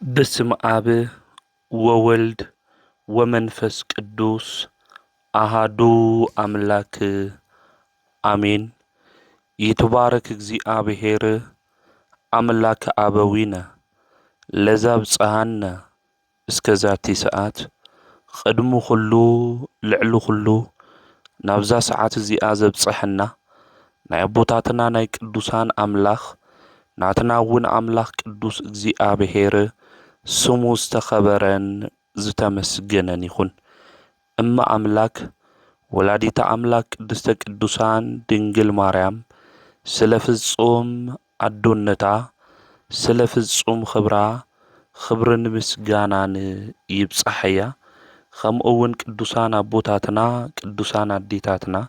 بسم آب وولد ومنفس قدوس أهدو أملاك آمين. يتبارك እግዚአብሔር أملاك أبوينا لذاب صهانا اسكزاتي ساعات قدمو خلو لعلو خلو نابزا ساعات زي آزب صحنا نايبوتاتنا ناي قدوسان أملاخ ناتناون أملاخ قدوس እግዚአብሔር سمو استخبرن زتمسجنن يخون اما املاك ولاديتا املاك قدست قدوسان دنجل مريم سلفصوم ادونتا سلفصوم خبرن مسغانان يبصحيا خم اون قدوسان ابوتاتنا قدوسان اديتاتنا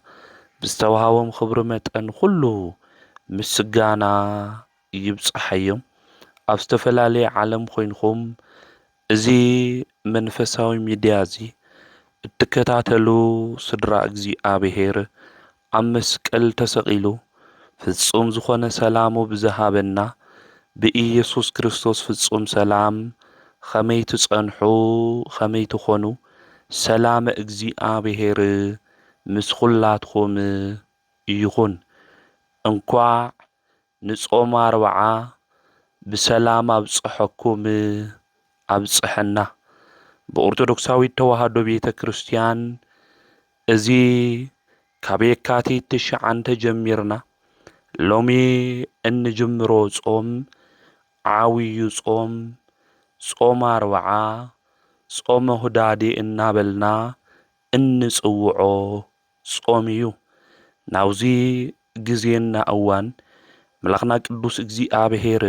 بستوهاوم خبر متن كله مسغانا يبصحيم أبستفلالي عالم خوينكم ازي منفساوي ميديازي اتكتاتلو صدرا እግዚአብሔር أمسكال تسقيلو فتصوم زخونة سلامو بزهابنا بإيسوس كريستوس فتصوم سلام خمي تصنحو خمي تخونو سلام እግዚአብሔር مسخلاتكم يخون انكوا نصوم 4 بسلام أبصحكم أبصحنا بأرثوذكساوي توحدو بيت كريستيان ازي كابيكاتي تشعن تجميرنا لومي ان جمرو صوم عاوي صوم 4 صوم هدادي انابلنا ان صوعو صوميو ناوزي غزينا اوان ملخنا قدوس እግዚአብሔር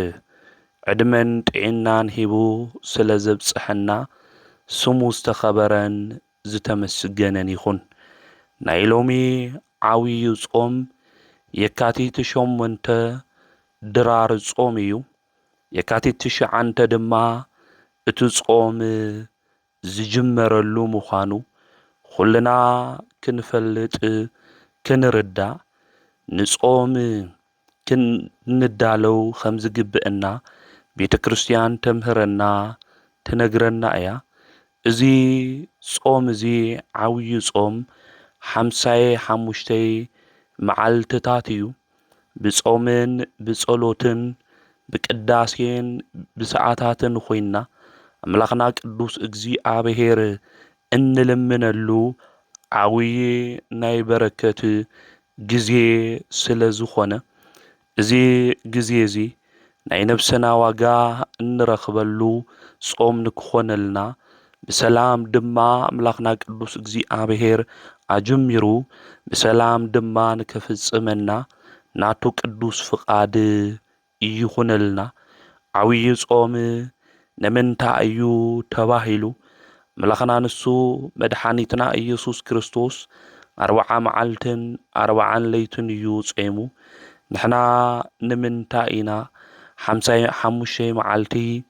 عدمن طعنان هيبو سلازبصحنا سمو استخبرن زتمسجنن يخون نايلومي عاوي صوم يكاتيت شومنت درار صوميو يكاتيت تشعنت دما اتو صوم زجمرلو مخانو كلنا كنفلط كنردا نصوم كندالو خمز جبئنا بيت كريستيان تمهرنا تنجرنا ايا ازي صوم ازي عاوي صوم 55 معالتتاتيو بصومن بصلوتن بقداسين بساعاتاتن خوينا املاخنا قدوس እግዚአብሔር انلمنلو عاوي ناي بركت غزي سلازخونه ازي غزي ازي ناي نفسنا واغا نرخبلو صوم نكخونلنا بسلام دما املاخنا قدوس እግዚአብሔር اجميرو بسلام دما نكفصمنا ناتو قدوس فقاد يخونلنا عوي صوم نمنتا ايو تباهيلو ملخنا نسو مدحانيتنا إيسوس كريستوس 4 معالتن 4 ليتن يو صيمو نحنا نمنتا إنا 55 معالتي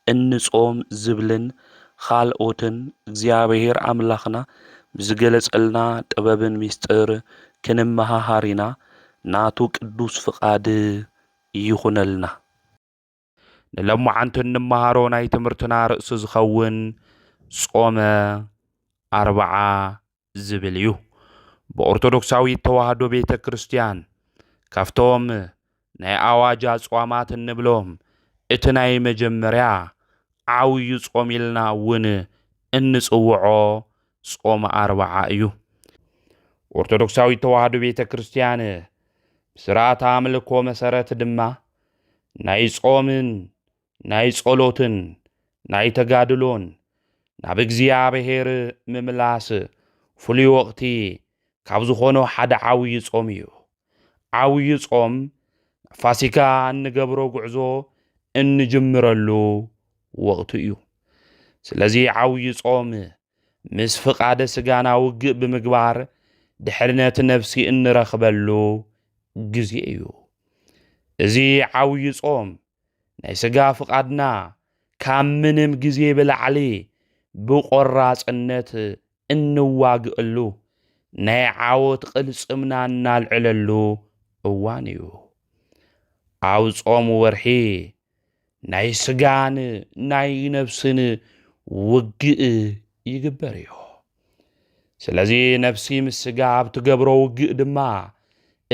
ان صوم زبلن خالقوتن እግዚአብሔር أملاخنا بزغلصلنا طببن ميستر كنمهارينا ناتو قدوس فقاد يخونلنا نلمو عنتن نمهارو ناي تمرتنا رأس زخون صوم 4 زبليو بأرثوذكساوي توحدو بيت كريستيان كافتوم ناي أواجا صوامات نبلوم اتناي مجمريا عاوي صوميلنا ون انصوعو صوم 4 ايو أرثوذكساوي توحدو بيت كريستيان بسرعة عملكو مسارات دما ناي صومن ناي صلوتن ناي تغادلون ناب እግዚአብሔር مملاس فلي وقتي ካብ ዝኾኑ ሓደ ዓውይ ጾም እዩ ዓውይ ጾም ፋሲካ እንገብሮ ጉዕዞ እንጅምረሉ ወቅቱ እዩ ስለዚ ዓውይ ጾም ምስ ፍቃደ ስጋና ውግእ ብምግባር ድሕርነት ነፍሲ እንረኽበሉ ግዜ እዩ እዚ ዓውይ ጾም ናይ ስጋ ፍቃድና ካብ ምንም ግዜ ብላዕሊ ብቆራጽነት እንዋግእሉ ናይ ዓወት ቅልጽምና እናልዕለሉ እዋን እዩ ኣብ ጾም ወርሒ ናይ ስጋን ናይ ነፍስን ውግእ ይግበር እዩ ስለዚ ነፍሲ ምስ ስጋ ኣብ ትገብሮ ውግእ ድማ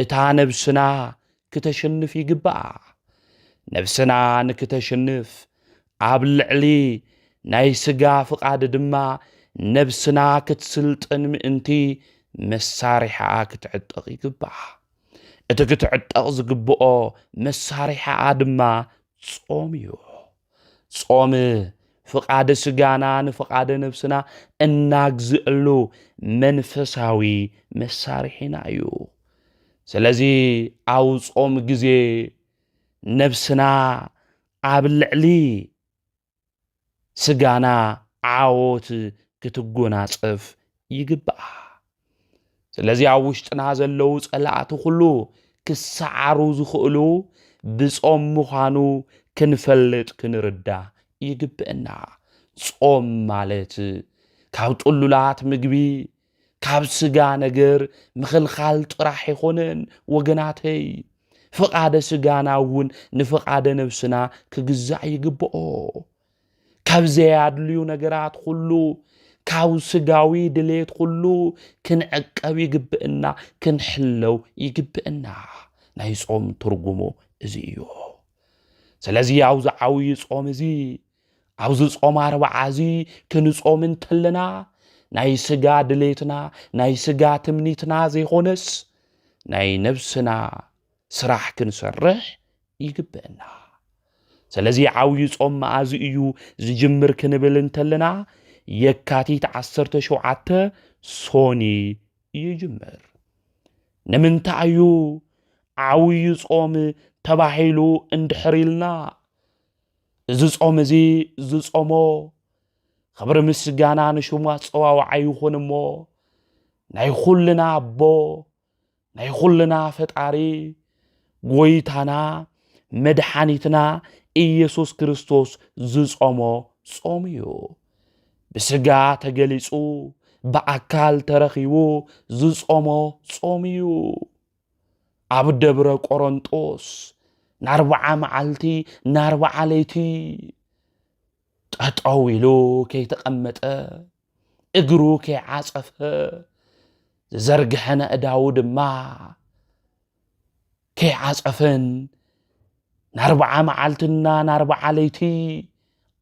እታ ነፍስና ክትሽንፍ ይግባእ ነፍስና ንክተሽንፍ ኣብ ልዕሊ ናይ ስጋ ፍቃድ ድማ ነፍስና ክትስልጥን ምእንቲ መሳሪሓ ክትዕጠቕ ይግባእ እቲ ክትዕጠቕ ዝግብኦ መሳሪሓ ድማ ጾም እዩ ጾም ፍቃደ ስጋና ንፍቃደ ነፍስና እናግዝእሉ መንፈሳዊ መሳሪሒና እዩ ስለዚ ኣብ ጾም ግዜ ነፍስና ኣብ ልዕሊ ስጋና ዓወት ክትጎናጸፍ ይግባእ ስለዚ ኣብ ውሽጥና ዘለው ጸላእቲ ኩሉ ክሰዓሩ ዝኽእሉ ብጾም ምዃኑ ክንፈልጥ ክንርዳእ ይግብአና ጾም ማለት ካብ ጥሉላት ምግቢ ካብ ስጋ ነገር ምኽልኻል ጥራሕ ይኾነን ወገናተይ ፍቃደ ስጋና እውን ንፍቃደ ነፍስና ክግዛእ ይግብኦ ካብ ዘያድልዩ ነገራት ሁሉ ካብ ስጋዊ ድሌት ሁሉ ክንዕቀብ ይግብአና ክንሕለው ይግብአና ናይ ጾም ትርጉሙ እዚ እዩ ስለዚ ኣብዚ ዓብይ ጾም እዚ ኣብዚ ጾም 40 እዚ ክንጾም እንተለና ናይ ስጋ ድሌትና ናይ ስጋ ትምኒትና ዘይኾነስ ናይ ነፍስና ስራሕ ክንሰርሕ ይግብአና ስለዚ ዓብይ ጾም መዓዝ እዩ ዝጅምር ክንብል እንተለና የካቲት 17 ሶኒ ይጅምር ንምንታይ እዩ ዓብይ ጾም ተባሂሉ እንድሕሪልና እዚ ጾም እዚ ዝጾሞ خبر مسجانا نشوما صوا وعيهون مو نايخلنا أبو نايخلنا فتعري قويتنا مدحانيتنا إيسوس كريستوس زوز أمو صوميو بسجا تجلسو بأكال ترخيو زوز أمو صوميو عبد برا كورنتوس ناربع معلتي ناربع عليتي تطاويلو كي تقمط اغرو كي عصف زرغحنا داود ما كي عصفن ناربع معلتنا ناربع عليتي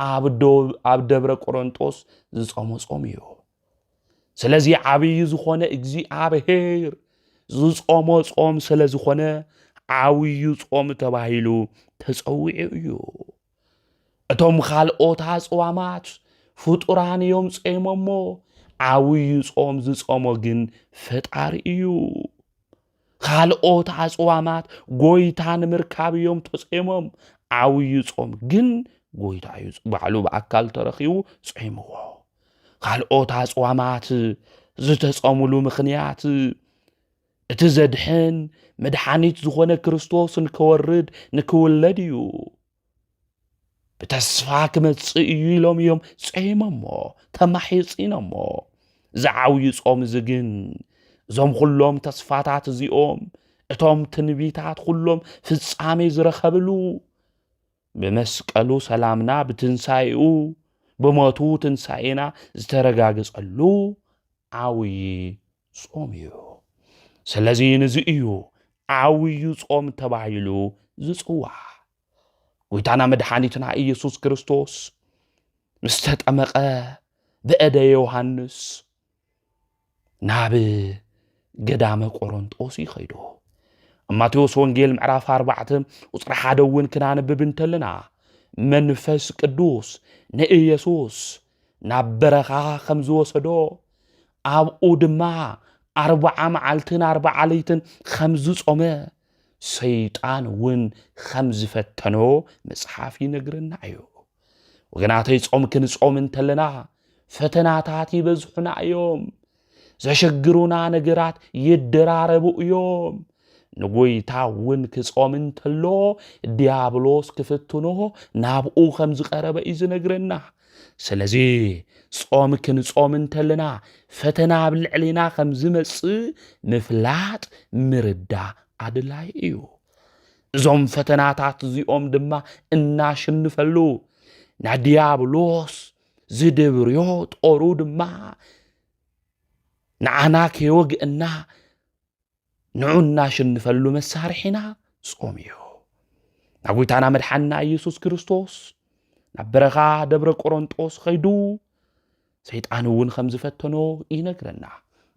عبد برا كورنتوس زصومو صوميو سلازي عبي زخونه እግዚአብሔር ዝጾሞ ጾም ስለዝኾነ ዓብይ ጾም ተባሂሉ ተጸውዒ እዩ እቶም ካልኦት አጽዋማት ፍጡራን እዮም ጾሞሞ ዓብይ ጾም ዝጾሞ ግን ፈጣሪ እዩ ካልኦት አጽዋማት ጎይታን ምርካብ እዮም ተጾሞም ዓብይ ጾም ግን ጎይታ እዩ ባዕሉ በአካል ተረኺቡ ጾምዎ ካልኦት አጽዋማት ዝተጾሙሉ ምኽንያት እቲ ዘድሕን መድሓኒት ዝኾነ ክርስቶስ ንክወርድ ንክውለድ እዩ ብተስፋ ክመጽእ እዩ ኢሎም እዮም ጾሞሞ ተማሒጺኖሞ ዝዓብይ ጾም ዝግን እዞም ኩሎም ተስፋታት እዚኦም እቶም ትንቢታት ኩሎም ፍጻሜ ዝረኸብሉ ብመስቀሉ ሰላምና ብትንሳኤኡ ብሞቱ ትንሳኤና ዝተረጋገጸሉ ዓብይ ጾም እዩ ስለዚ ንዚ እዩ ዓብይ ጾም ተባሂሉ ዝጽዋዕ ጎይታና መድሓኒትና ኢየሱስ ክርስቶስ ምስተጠመቐ በእደ ዮሐንስ ናብ ገዳመ ቆሮንጦስ ይኸይዶ ማቴዎስ ወንጌል ምዕራፍ 4 ቁጥሪ 1 እውን ክናንብብ እንተለና መንፈስ ቅዱስ ንኢየሱስ ናብ በረኻ ከም ዝወሰዶ ኣብኡ ድማ 40 መዓልትን 40 ለይትን ከም ዝጾመ ሰይጣን እውን ከም ዝፈተኖ መጽሓፍ ይነግረና እዩ ወገናተይ ጾም ክንጾም እንተለና ፈተናታት ይበዝሑና እዮም ዘሸግሩና ነገራት ይደራረቡ እዮም ንጎይታ እውን ክጾም እንተሎ ዲያብሎስ ክፍትኖ ናብኡ ከም ዝቀረበ እዩ ዝነግረና ስለዚ ጾም ክንጾም እንተለና ፈተና ብልዕሊና ከም ዝመጽእ ምፍላጥ ምርዳ ኣድላይ እዩ زوم فتناتات زيوم دما እናሽንፈሉ ናዲያብሎስ ዝደብርዮት ጦሩ ድማ ንዓና ከይወግእና ንዑ እናሽንፈሉ መሳርሒና ጾም እዩ ናብ ጎይታና መድሓና ኢየሱስ ክርስቶስ ናብ በረኻ ደብረ ቆሮንጦስ ኸይዱ ሰይጣን እውን ከም ዝፈተኖ ይነግረና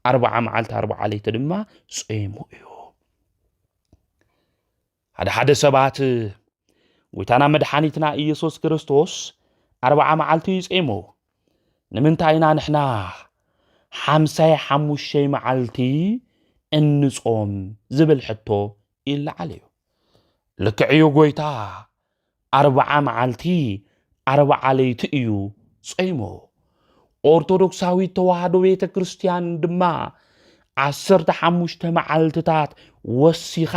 40 መዓልቲ 40 ሌሊት ድማ ጾሙ እዩ ሓደ ሰባት ጎይታና መድሓኒትና ኢየሱስ ክርስቶስ 40 መዓልቲ ይጾሙ ንምንታይና ንሕና 55 መዓልቲ እንጾም ዝብል ሕቶ ይለዓል እዩ ልክዕዩ ጎይታ 40 መዓልቲ 40 ሌሊት እዩ ጾሙ ኦርቶዶክሳዊት ተዋህዶ ቤተ ክርስቲያን ድማ 15 መዓልትታት ወሲኻ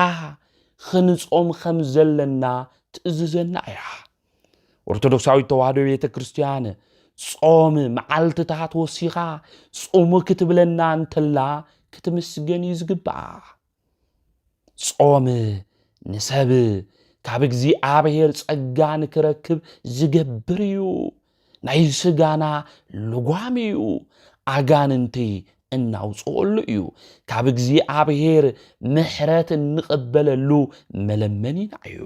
ክንጾም ከም ዘለና ትእዝዘና እያ ኦርቶዶክሳዊት ተዋህዶ ቤተ ክርስቲያን ጾም መዓልትታት ወሲኻ ጾሙ ክትብለና እንተላ ክትምስገን ይዝግብኣ ጾም ንሰብ ካብ እግዚአብሔር ጸጋ ንክረክብ ዝገብር እዩ ናይ ስጋና ልጓም እዩ ኣጋንንቲ እናውጽኦሉ እዩ ካብ እግዚአብሔር ምሕረት እንቅበለሉ መለመኒና እዩ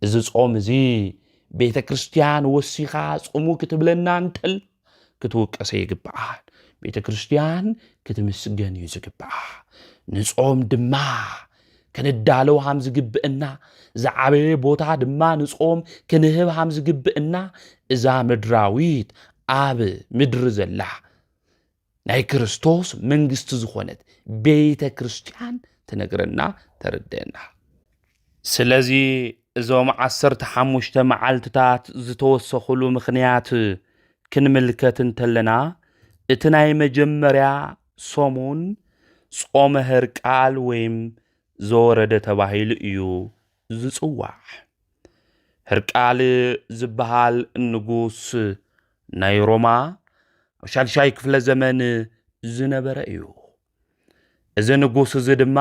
እዚ ጾም እዚ ቤተ ክርስቲያን ወሲኻ ጾሙ ክትብለና እንተል ክትውቀሰ ይግባእ ቤተ ክርስቲያን ክትምስገን እዩ ዝግባእ ንጾም ድማ ክንዳለው ሃም ዝግብእና ዝዓበየ ቦታ ድማ ንጾም ክንህብ ሃም ዝግብእና እዛ ምድራዊት ኣብ ምድሪ ዘላ ናይ ክርስቶስ መንግስቲ ዝኾነት ቤተ ክርስቲያን ትነግረና ተረድአና ስለዚ እዞም 15 መዓልትታት ዝተወሰኹሉ ምኽንያት ክንምልከት እንተለና እቲ ናይ መጀመርያ ሰሙን ጾመ ሕርቃል ወይም ዘወረደ ተባሂሉ እዩ ዝጽዋዕ ሕርቃል ዝበሃል ንጉስ ናይ ሮማ ሻልሻይ ክፍለ ዘመን ዝነበረ እዩ እዚ ንጉስ እዚ ድማ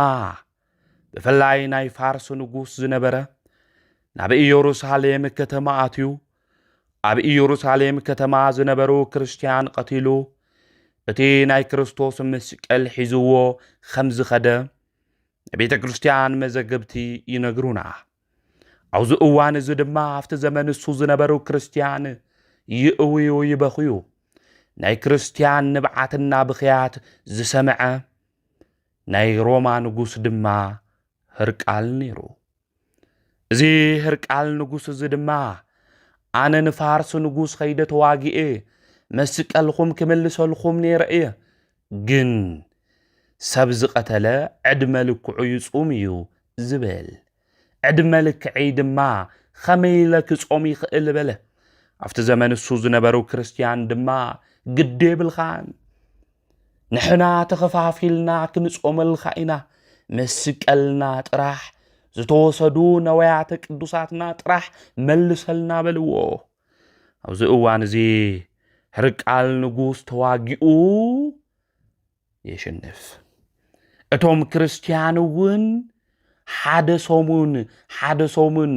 ብፍላይ ናይ ፋርስ ንጉስ ዝነበረ ናብ ኢየሩሳሌም ከተማ ኣትዩ ኣብ ኢየሩሳሌም ከተማ ዝነበሩ ክርስቲያን ቀቲሉ እቲ ናይ ክርስቶስ መስቀል ሒዝዎ ከም ዝኸደ ቤተ ክርስቲያን መዘገብቲ ይነግሩና ኣብዚ እዋን እዚ ድማ ኣብቲ ዘመን እሱ ዝነበሩ ክርስቲያን ይእውዩ ይበኽዩ ናይ ክርስቲያን ንብዓትና ብኽያት ዝሰምዐ ናይ ሮማ ንጉስ ድማ ሕርቃል ነይሩ እዚ ሕርቃል ንጉስ እዚ ድማ ኣነ ንፋርስ ንጉስ ኸይደ ተዋጊኤ መስቀልኹም ክምልሰልኹም ነይረ እየ ግን ሰብ ዝቐተለ ዕድመ ልክዑ ይጹም እዩ ዝብል ዕድመ ልክዐይ ድማ ኸመይ ለክጾም ይኽእል በለ ኣብቲ ዘመን እሱ ዝነበሩ ክርስቲያን ድማ ግድ የብልኻን ንሕና ተኸፋፊልና ክንጾመልካ ኢና መስቀልና ጥራሕ ዝተወሰዱ ነዋያተ ቅዱሳትና ጥራሕ መልሰልና በልዎ ኣብዚ እዋን እዚ ሕርቃል ንጉስ ተዋጊኡ የሸንፍ እቶም ክርስቲያን እውን ሓደ ሰሙን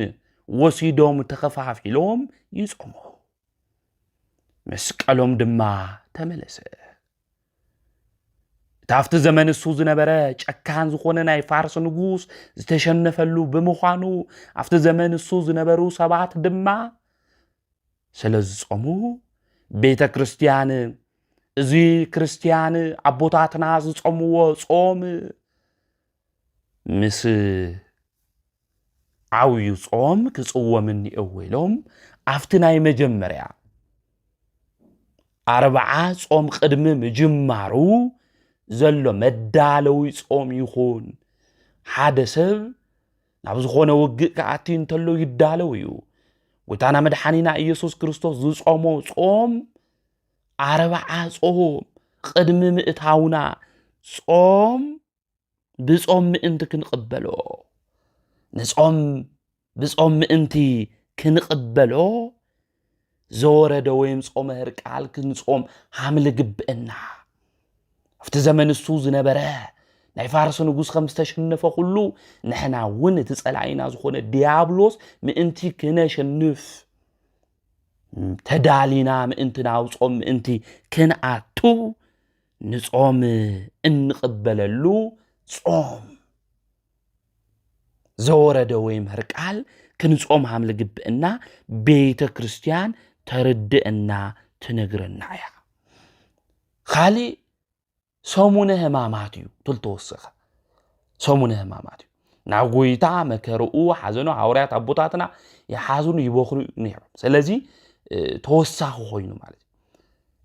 ወሲዶም ተኸፋፊሎም ይጾሙ መስቀሎም ድማ ተመለሰ ታፍቲ ዘመን እሱ ዝነበረ ጨካን ዝኾነ ናይ ፋርስ ንጉስ ዝተሸነፈሉ ብምዃኑ ኣብቲ ዘመን እሱ ዝነበሩ ሰባት ድማ ስለዝጾሙ ቤተ ክርስቲያን እዚ ክርስቲያን ኣቦታትና ዝጾምዎ ጾም ምስ ዓውዩ ጾም ክጽወምን ይእወሎም ኣብቲ ናይ መጀመርያ 40 ጾም ቅድሚ ምጅማሩ ዘሎ መዳለዊ ጾም ይኹን ሓደ ሰብ ናብ ዝኾነ ውግእ ከኣቲ እንተሎ ይዳለው እዩ ጎይታና መድሓኒና ኢየሱስ ክርስቶስ ዝጾሞ ጾም 40 ጾም ቅድሚ ምእታውና ጾም ብጾም ምእንቲ ክንቅበሎ ንጾም ብጾም ምእንቲ ክንቅበሎ ዘወረደ ወይም ጾመ ሕርቃል ክንጾም ሃምለ ግብእና ኣብቲ ዘመን እሱ ዝነበረ ናይ ፋርስ ንጉስ ከም ዝተሸነፈ ኩሉ ንሕና እውን እቲ ጸላኢና ዝኾነ ዲያብሎስ ምእንቲ ክነሸንፍ ተዳሊና ምእንቲ ናውጾም ምእንቲ ክንኣቱ ንጾም እንቅበለሉ ጾም ዘወረደ ወይ ምህርቃል ክንጾም ሃምለ ግብእና ቤተ ክርስቲያን ተርድእና ትነግረና እያ ካሊ ሰሙነ ሕማማት እዩ ትልተወሰኸ ሰሙነ ሕማማት እዩ ናብ ጎይታ መከርኡ ሓዘኑ ሐዋርያት አቦታትና የሓዝኑ ይበኽሩ ነይሮም ስለዚ ተወሳኺ ኮይኑ ማለት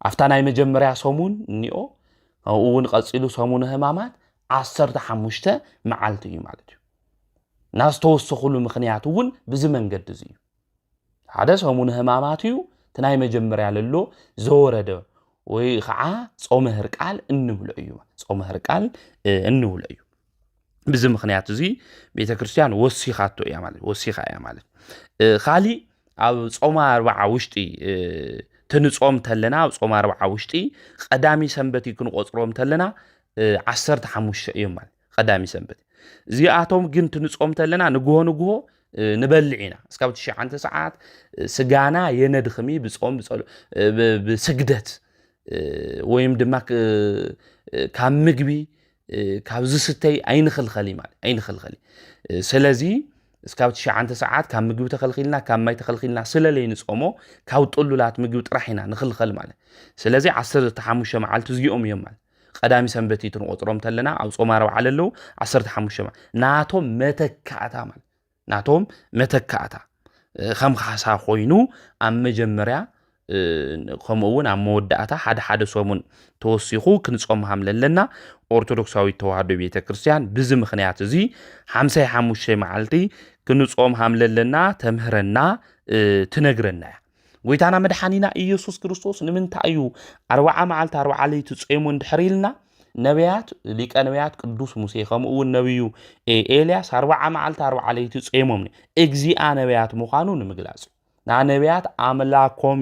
አፍታ ናይ መጀመርያ ሰሙን እኒኦ እውን ቀፂሉ ሰሙነ ሕማማት 15 መዓልቲ እዩ ማለት እዩ ናስ ተወሰኹሉ ምኽንያት እውን ብዚ መንገድ እዚ እዩ ሓደ ሰሙነ ሕማማት እዩ ትናይ መጀመርያ ለሎ ዘወረደ ወይ ከዓ ጾመ ህርቃል እንብሎ እዩ ጾመ ህርቃል እንብሎ እዩ ብዚ ምኽንያት እዚ ቤተ ክርስቲያን ወሲኻቶ እያ ማለት ወሲኻ እያ ማለት ካሊ ኣብ ጾመ 40 ውሽጢ ትንጾም ተለና ኣብ ጾመ 40 ውሽጢ ቀዳሚ ሰንበት ክንቆጽሮም ተለና 15 እዮም ማለት ቀዳሚ ሰንበት እዚኣቶም ግን ትንጾም ተለና ንግሆ ንበልዒና እስካብ 9 ሰዓት ስጋና የነድኽሚ ብጾም ብስግደት ወይም ድማ ካብ ምግቢ ካብ ዝስተይ ኣይንኽልኸሊ ማለት ኣይንኽልኸሊ ስለዚ እስካብ 9 ሰዓት ካብ ምግቢ ተኸልኺልና ካብ ማይ ተኸልኺልና ስለለይ ንጾሞ ካብ ጥሉላት ምግቢ ጥራሕና ንኽልኸል ማለት ስለዚ 15 መዓልቲ እዚኦም እዮም ማለት ቀዳሚ ሰንበት ትንቆጥሮም ተለና ኣብ ጾም 40 ኣለው 15 ናቶም መተካእታ ማለት ናቶም መተካእታ ከም ካሳ ኮይኑ ኣብ መጀመርያ ከምኡውን ኣብ መወዳእታ ሓደ ሰሙን ተወሲኹ ክንጾም ሃምለለና ኦርቶዶክሳዊት ተዋህዶ ቤተ ክርስቲያን ብዚ ምኽንያት እዚ 55 መዓልቲ ክንጾም ሃምለለና ተምህረና ትነግረና እያ ጎይታና መድሓኒና ኢየሱስ ክርስቶስ ንምንታይ እዩ 40 መዓልቲ 40 ለይቲ ጾሙ እንድሕሪልና ነቢያት ሊቀ ነቢያት ቅዱስ ሙሴ ከምኡውን ነብዩ ኤልያስ 40 መዓልቲ 40 ለይቲ ጾሞም እግዚአ ነቢያት ምዃኑ ንምግላጽ ና ነቢያት አምላኮም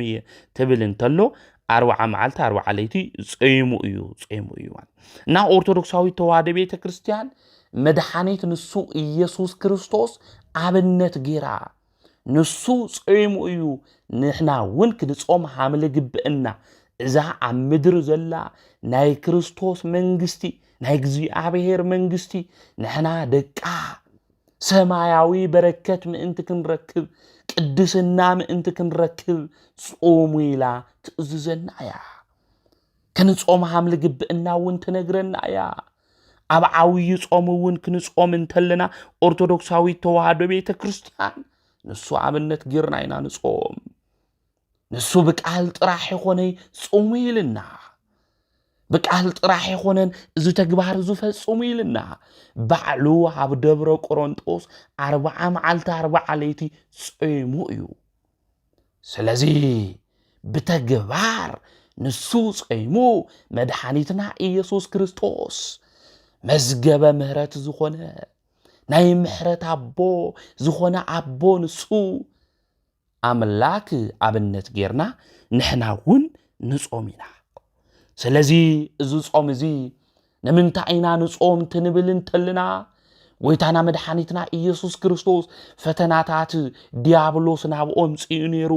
ትብል እንተሎ 40 መዓልቲ 40 ለይቲ ጾሙ እዩ እና ኦርቶዶክሳዊት ተዋህዶ ቤተ ክርስቲያን መድሓኒት ንሱ ኢየሱስ ክርስቶስ አብነት ጌራ ንሱ ጾሙ እዩ ንሕና እውን ክንጾም ሃምለ ግብእና እዛ ኣብ ምድር ዘላ ናይ ክርስቶስ መንግስቲ ናይ እግዚአብሔር መንግስቲ ንሕና ደቃ ሰማያዊ በረከት ምእንቲ ክንረክብ ቅድስና ምእንቲ ክንረክብ ጾሙ ኢላ ትእዝዘና እያ ክንጾም ሃምለ ግብእና እውን ትነግረና እያ ኣብ ዓብይ ጾም እውን ክንጾም እንተለና ኦርቶዶክሳዊት ተዋህዶ ቤተ ክርስቲያን ንሱ አብነት ጌርና ኢና ንጾም ንሱ በቃል ጥራሕ ይኾነይ ጾሙ ኢልና በቃል ጥራሕ ይኾነን እዚ ተግባር ዝፈጽሙ ኢልና ባዕሉ ኣብ ደብረ ቆሮንጦስ 40 መዓልቲ 40 ለይቲ ጾሙ እዩ ስለዚ ብተግባር ንሱ ጾሙ መድሓኒትና ኢየሱስ ክርስቶስ መዝገበ ምህረት ዝኾነ ናይ ምህረት አቦ ዝኾነ አቦ ንሱ አምላክ አብነት ጌርና ንሕና እውን ንጾም ኢና ስለዚ እዚ ጾም እዚ ንምንታይ ኢና ንጾም ትንብል እንተልና ጎይታና መድሓኒትና ኢየሱስ ክርስቶስ ፈተናታት ዲያብሎስ ናብኦም ጽኡ ነይሩ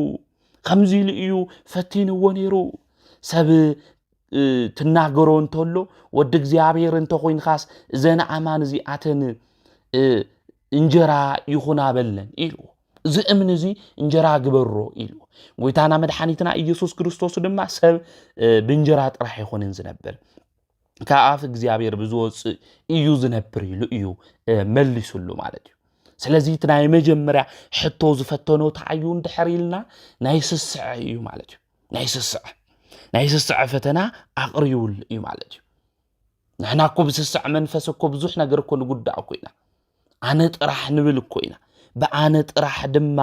ከምዚ ኢሉ እዩ ፈቲንዎ ነይሩ ሰብ ትናገሮ እንተሎ ወዲ እግዚአብሔር እንተ ኮይንካስ ዘና አማን እዚኣተን እንጀራ ይኹና በለን ኢሉ እዚ እምን እዚ እንጀራ ግበሮ ኢሉ ጎይታና መድሓኒትና ኢየሱስ ክርስቶስ ድማ ሰብ ብእንጀራ ጥራሕ ይኹንን ዝነብር ከአፍ እግዚአብሔር ብዙወፅእ እዩ ዝነብር ኢሉ እዩ መሊሱሉ ማለት እዩ ስለዚ እቲ ናይ መጀመርያ ሕቶ ዝፈተኖ ታዩ እንድሕሪልና ናይ ስስዕ እዩ ማለት እዩ ናይ ስስዕ ፈተና ኣቕርዩል እዩ ማለት እዩ ንሕና እኮ ብስስዕ መንፈስ እኮ ብዙሕ ነገር እኮ ንጉዳእ እኮ ኢና ኣነ ጥራሕ ንብል እኮ ኢና በአነ ጥራሕ ድማ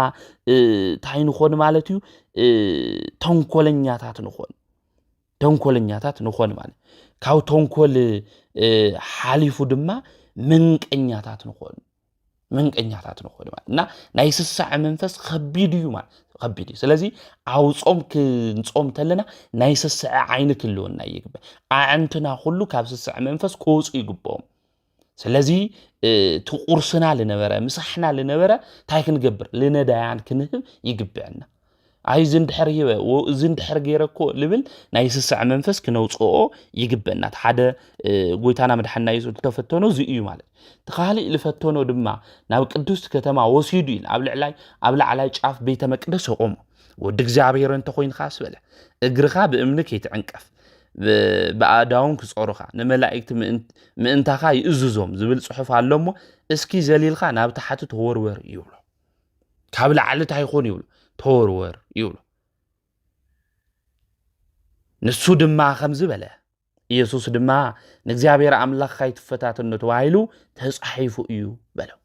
ታይ ንኾን ማለት እዩ ተንኮለኛታት ንኾን ማለት ካብ ተንኮል ሓሊፉ ድማ መንቀኛታት ንኾን ማለት እና ናይ ስሳዕ መንፈስ ከቢድ እዩ ማለት ከቢድ ስለዚ ኣብ ጾም ክንጾም ተለና ናይ ስሳዕ ዓይን ክልወና ይግባ ኣንተና ሁሉ ካብ ስሳዕ መንፈስ ኮጽ ይግቦም ስለዚህ ትቁርስና ለነበረ ምሳሕና ለነበረ ታይ ክንገብር ለነዳያን ክንህብ ይግብዕና አይ ዝንድሕር ይበ ዝንድሕር ገይረኮ ልብል ናይ ስሳዕ መንፈስ ክነውፅኦ ይግብዕና ሓደ ጎይታና መድሓና ኢየሱስ ተፈተኖ ዝእዩ ማለት ተኻሊ ልፈተኖ ድማ ናብ ቅዱስ ከተማ ወሲዱ ኢል ኣብ ላዕላይ ጫፍ ቤተ መቅደስ ቆሞ ወዲ እግዚአብሔር እንተ ኮይንካ ስበለ እግርኻ ብእምኒ ከይትዕንቀፍ በአዳውን ክጾሩኻ ንመላእክት ምእንታኻ ይእዝዞም ዝብል ጽሑፍ አሎሞ እስኪ ዘሊልኻ ናብ ታሕቲ ተወርወር ይብሎ ካብ ላዕሊ ታይኾን ይብሎ ተወርወር ይብሎ ንሱ ድማ ከም ዝበለ ኢየሱስ ድማ ንእግዚአብሔር አምላኽካ ይትፈታተኖ ተባሂሉ ተጻሒፉ እዩ በለው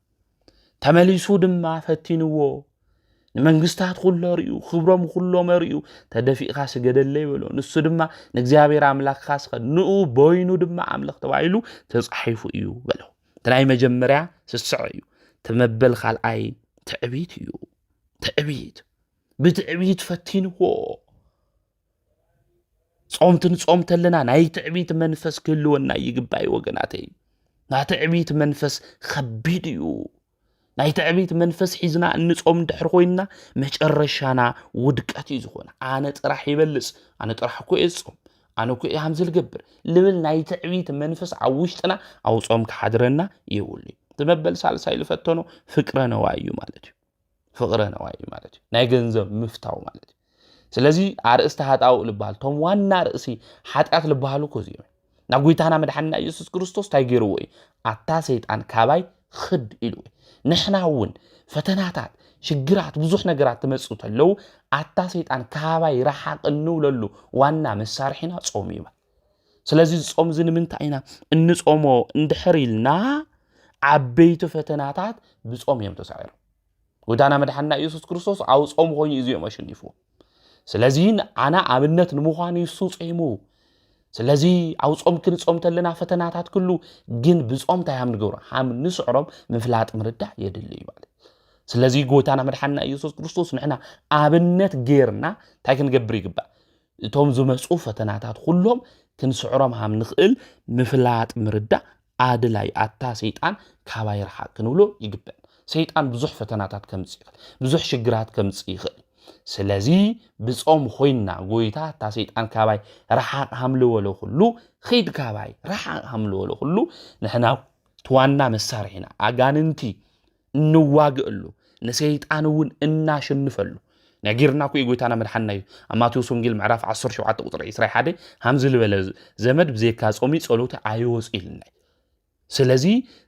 ተመሊሱ ድማ ፈቲንዎ ንመንግስታት ሁሉ ርዩ ክብሮም ሁሎም ርዩ ተደፊእኻ ስገደለይ ብሎ ንሱ ድማ ንእግዚአብሔር አምላኽካ ንኡ ቦይኑ ድማ አምላኽ ተባሂሉ ተጻሒፉ እዩ በለው ተናይ መጀመሪያ ስስዕ እዩ ተመበል ካልአይ ትዕቢት እዩ ትዕቢት ብትዕቢት ፈቲንዎ ጾምትን ጾምተለና ናይ ትዕቢት መንፈስ ክህልወና ይግባይ ወገናተይ ናይ ትዕቢት መንፈስ ከቢድ እዩ ናይ ትዕቢት መንፈስ ሒዝና እንጾም ድሕር ኮይና መጨረሻና ውድቀት እዩ ዝኾነ ኣነ ጥራሕ ይበልጽ ኣነ ጥራሕ እኮ እጾም ኣነ እኮ ያም ዝልገብር ልብል ናይ ትዕቢት መንፈስ ኣብ ውሽጥና ኣውጾም ክሓድረና ይውል ተመበል ሳልሳይ ልፈተኖ ፍቅረ ነዋይ እዩ ማለት እዩ ፍቅረ ነዋይ እዩ ማለት እዩ ናይ ገንዘብ ምፍታው ማለት እዩ ስለዚ አርእስተ ኃጣው ልባል ቶም ዋና ርእሲ ኃጢአት ልባሉ ኮዚዮ ና ጎይታና መድሓና ኢየሱስ ክርስቶስ ታይገሩ ወይ አታ ሰይጣን ካባይ خد ኢሉ ንሕናውን ፈተናታት ሽግራት ብዙሕ ነገራት ተመጽኡ ተለው አታ ሰይጣን ካባይ ረሓቅ እንውለሉ ዋና መሳርሒና ጾም እዩ ስለዚ ጾም ዝንምንታይና እንጾሞ እንድሕሪልና ዓበይቱ ፈተናታት ብጾም እዮም ተሳይሩ ጎይታና መድሓና ኢየሱስ ክርስቶስ አው ጾም ኮይኑ እዚኦም አሸኒፉ ስለዚ አና አብነት ንምዃኑ ይሱ ጾሙ ስለዚ አው ጾም ክንጾም ተለና ፈተናታት ኩሉ ግን ብጾም ታያም ንገብሮ ሃም ንስዕሮም ምፍላጥ ምርዳ የድልይ ማለት ስለዚ ጎይታና መድሓና ኢየሱስ ክርስቶስ ንሕና አብነት ጌርና ታይ ክንገብር ይግባእ እቶም ዝመጹ ፈተናታት ሁሉም ክንስዕሮም ሃም ንኽእል ምፍላጥ ምርዳ አድላይ አታ ሰይጣን ካባይ ረሓቅ ክንብሎ ይግባእ ሰይጣን ብዙሕ ፈተናታት ከምጽ ይኽእል ብዙሕ ሽግራት ከምጽ ይኽእል ስለዚ ብጾም ኮይና ጎይታ ታ ሰይጣን ካባይ ረሓቅ ሃምልወሎ ሁሉ ኺድ ካባይ ረሓቅ ሃምልወሎ ሁሉ ንሕና ተዋና መሳርሒና አጋንንቲ እንዋግእሉ ንሰይጣንውን እናሽንፈሉ ነጊርና ኩ ጎይታና መድሓና እዩ ማቴዎስ ወንጌል ምዕራፍ 17 ቁጥሪ 21 ሃምዝ ልበለ ዘመድ ብዘይካ ጾሚ ጸሎት አይወጽኢልና ስለዚ